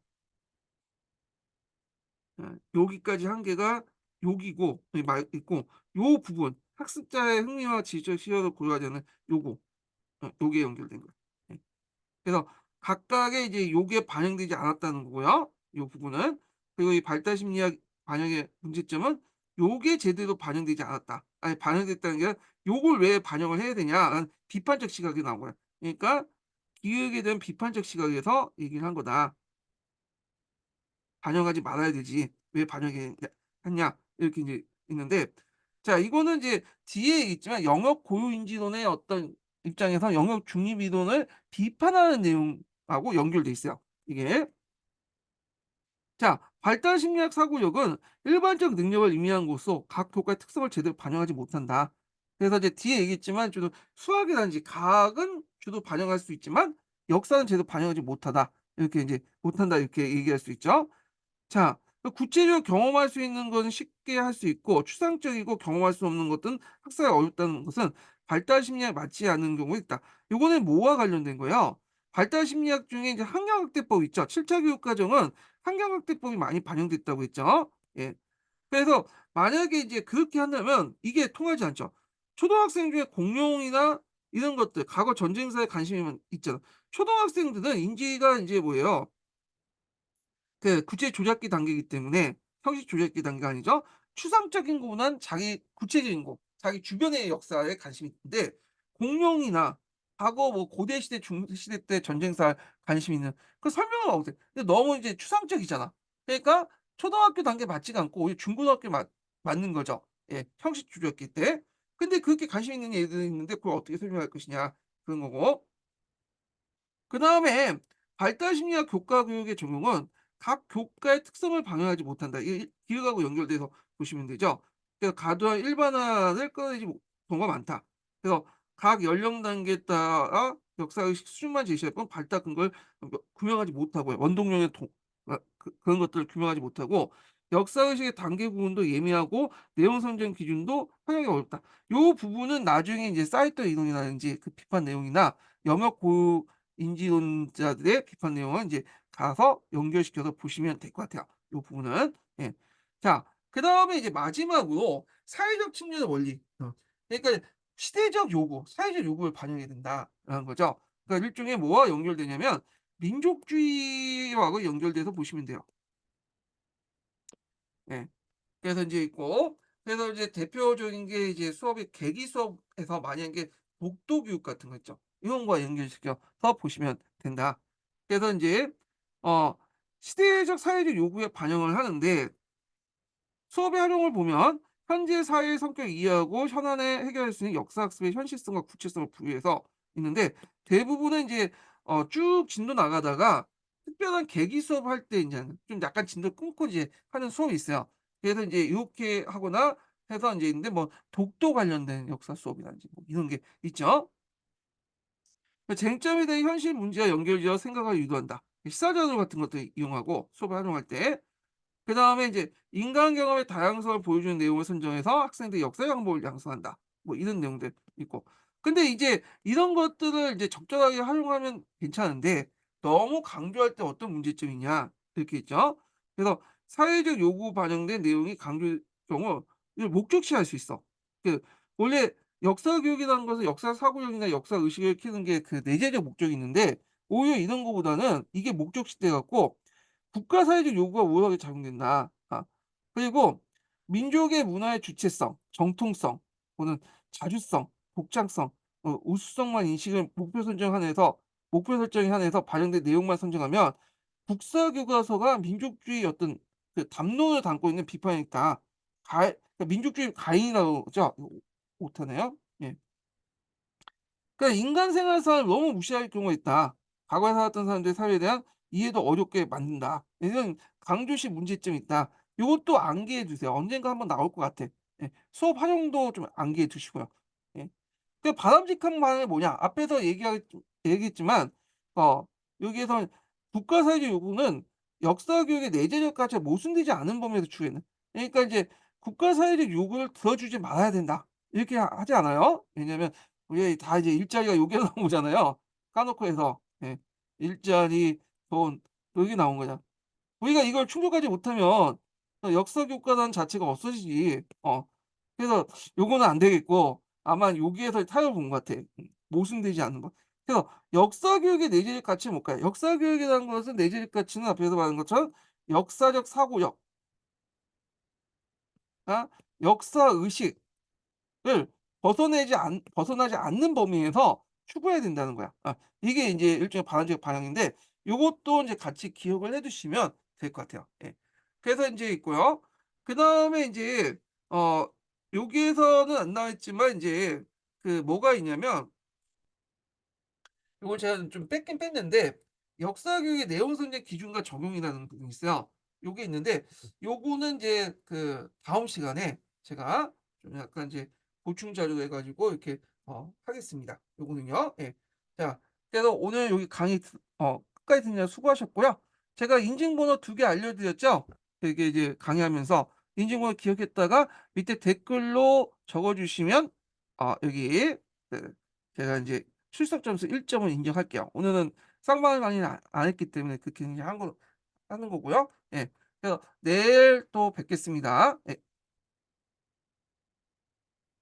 여기까지 한계가 여기고, 이 말 있고, 요 부분 학습자의 흥미와 지적 시야를 고려하지 않는 요거, 요게 연결된 거예요. 예. 그래서 각각의 이제 요게 반영되지 않았다는 거고요, 요 부분은. 그리고 이 발달 심리학 반영의 문제점은 요게 제대로 반영되지 않았다. 아니, 반영됐다는 게 요걸 왜 반영을 해야 되냐라는 비판적 시각이 나온 거야. 그러니까 기획에 대한 비판적 시각에서 얘기를 한 거다. 반영하지 말아야 되지. 왜 반영했 했냐. 이렇게 인제 있는데, 자, 이거는 이제 뒤에 있지만 영역 고유 인지론의 어떤 입장에서 영역 중립 이론을 비판하는 내용하고 연결돼 있어요, 이게. 자, 발달 심리학 사고력은 일반적 능력을 의미하는 것으로 각 교과의 특성을 제대로 반영하지 못한다. 그래서 이제 뒤에 얘기했지만 주로 수학이라든지 과학은 주로 반영할 수 있지만 역사는 제대로 반영하지 못하다. 이렇게 인제 못한다, 이렇게 얘기할 수 있죠. 자, 구체적으로 경험할 수 있는 건 쉽게 할 수 있고 추상적이고 경험할 수 없는 것은 학습에 어렵다는 것은 발달 심리학에 맞지 않는 경우가 있다. 요거는 뭐와 관련된 거예요? 발달 심리학 중에 이제 환경학대법 있죠. 7차 교육 과정은 환경학대법이 많이 반영됐다고 했죠. 예. 그래서 만약에 이제 그렇게 한다면 이게 통하지 않죠. 초등학생 중에 공룡이나 이런 것들, 과거 전쟁사에 관심이 있잖아. 초등학생들은 인지가 인제 뭐예요? 구체 조작기 단계이기 때문에, 형식 조작기 단계가 아니죠. 추상적인 거보다는 자기 구체적인 거, 자기 주변의 역사에 관심이 있는데, 공룡이나 과거 고대 시대, 중세 시대 때 전쟁사에 관심이 있는 그 설명을 어떻게, 근데 너무 이제 추상적이잖아. 그러니까 초등학교 단계 맞지가 않고 오히려 중고등학교에 맞는 거죠. 예, 형식 조작기 때. 근데 그렇게 관심 있는 애들이 있는데 그걸 어떻게 설명할 것이냐, 그런 거고. 그다음에 발달 심리학 교과 교육의 적용은 각 교과의 특성을 반영하지 못한다. 이 기억하고 연결돼서 보시면 되죠. 그래서 과도한 일반화를 끌어내지 경우가 많다. 그래서 각 연령 단계에 따라 역사의식 수준만 제시할 뿐 발달 근거를 규명하지 못하고요. 원동력의 그런 것들을 규명하지 못하고, 역사의식의 단계 구분도 예민하고 내용 선정 기준도 활용하기 어렵다. 요 부분은 나중에 이제 사이트 이론이라든지 그 비판 내용이나 영역 고유 인지론자들의 비판 내용은 이제 가서 연결시켜서 보시면 될 것 같아요, 요 부분은. 예. 자, 그다음에 이제 마지막으로 사회적 측면의 원리. 그러니까 시대적 요구, 사회적 요구를 반영해야 된다라는 거죠. 그러니까 일종의 뭐와 연결되냐면 민족주의하고 연결돼서 보시면 돼요. 예. 그래서 인제 있고, 그래서 이제 대표적인 게 이제 수업이 계기 수업에서 많이 한 게 독도 교육 같은 거 있죠. 이런 거와 연결시켜서 보시면 된다. 그래서 인제 어 시대적 사회적 요구에 반영을 하는데 수업의 활용을 보면 현재 사회의 성격을 이해하고 현안에 해결할 수 있는 역사학습의 현실성과 구체성을 부여해서 있는데 대부분은 인제 쭉 진도 나가다가 특별한 계기 수업할 때 인제는 좀 약간 진도를 끊고 이제 하는 수업이 있어요. 그래서 인제 요렇게 하거나 해서 인제 있는데 뭐 독도 관련된 역사 수업이라든지 뭐 이런 게 있죠. 그 쟁점에 대해 현실 문제와 연결지어 생각을 유도한다. 시사 자료 같은 것도 이용하고 수업을 활용할 때 그다음에 이제 인간 경험의 다양성을 보여주는 내용을 선정해서 학생들이 역사 정보를 양성한다. 뭐 이런 내용들 있고. 근데 이제 이런 것들을 이제 적절하게 활용하면 괜찮은데 너무 강조할 때 어떤 문제점이 있냐 이렇게 있죠. 그래서 사회적 요구 반영된 내용이 강조일 경우 이걸 목적시할 수 있어. 그 원래 역사 교육이라는 것은 역사 사고력이나 역사 의식을 키우는 게 그 내재적 목적이 있는데 오히려 이런 거보다는 이게 목적시 돼 갖고 국가 사회적 요구가 우월하게 작용된다. 그리고 민족의 문화의 주체성, 정통성 또는 자주성, 독창성, 우수성만 인식을 목표 설정에 한해서 반영된 내용만 선정하면 국사 교과서가 민족주의 어떤 그 담론을 담고 있는 비판이 있다. 그러니까 민족주의 가인이라고 그러죠? 오타네요. 예. 그러니까 인간 생활상을 너무 무시할 경우가 있다. 과거에 살았던 사람들의 사회에 대한 이해도 어렵게 만든다. 이런 강조시 문제점이 있다. 요것도 암기해 두세요. 언젠가 한번 나올 것 같아. 예. 수업 활용도 좀 암기해 두시고요. 예. 그 바람직한 말은 뭐냐? 앞에서 얘기했지만 어 여기에서 국가 사회적 요구는 역사 교육의 내재적 가치가 모순되지 않은 범위에서 추구하는. 그러니까 이제 국가 사회적 요구를 들어주지 말아야 된다. 이렇게 하지 않아요? 왜냐면 우리 다 이제 일자리가 여기에 나오잖아요. 까놓고 해서. 예. 일자리, 돈 여기 나온 거잖아. 우리가 이걸 충족하지 못하면 역사 교과라는 자체가 없어지지. 그래서 요거는 안 되겠고 아마 여기에서 타협을 본 것 같아. 모순되지 않는 것. 그래서 역사 교육의 내재적 가치는 뭘까요? 역사 교육이라는 것은 내재적 가치는 앞에서 말한 것처럼 역사적 사고력, 역사 의식 을 벗어나지 않는 범위에서 추구해야 된다는 거야. 이게 인제 일종의 반환적 방향인데 요것도 인제 같이 기억을 해 두시면 될 것 같아요. 예. 그래서 인제 있고요. 그다음에 인제 어 여기에서는 안 나와 있지만 인제 그 뭐가 있냐면 요걸 제가 좀 뺐긴 뺐는데 역사 교육의 내용 선정 기준과 적용이라는 부분이 있어요. 요게 있는데 요거는 인제 그 다음 시간에 제가 좀 약간 이제 보충 자료 해 가지고 이렇게 하겠습니다. 요거는요. 예. 자 그래서 오늘 여기 강의 끝까지 듣느라 수고하셨고요. 제가 인증번호 2개 알려 드렸죠? 이게 이제 강의하면서 인증번호 기억했다가 밑에 댓글로 적어 주시면 여기 그 제가 인제 출석 점수 1 점을 인정할게요. 오늘은 쌍방울 강의는 안 했기 때문에 그렇게 그냥 한 거 하는 거고요. 예. 그래서 내일 또 뵙겠습니다. 예.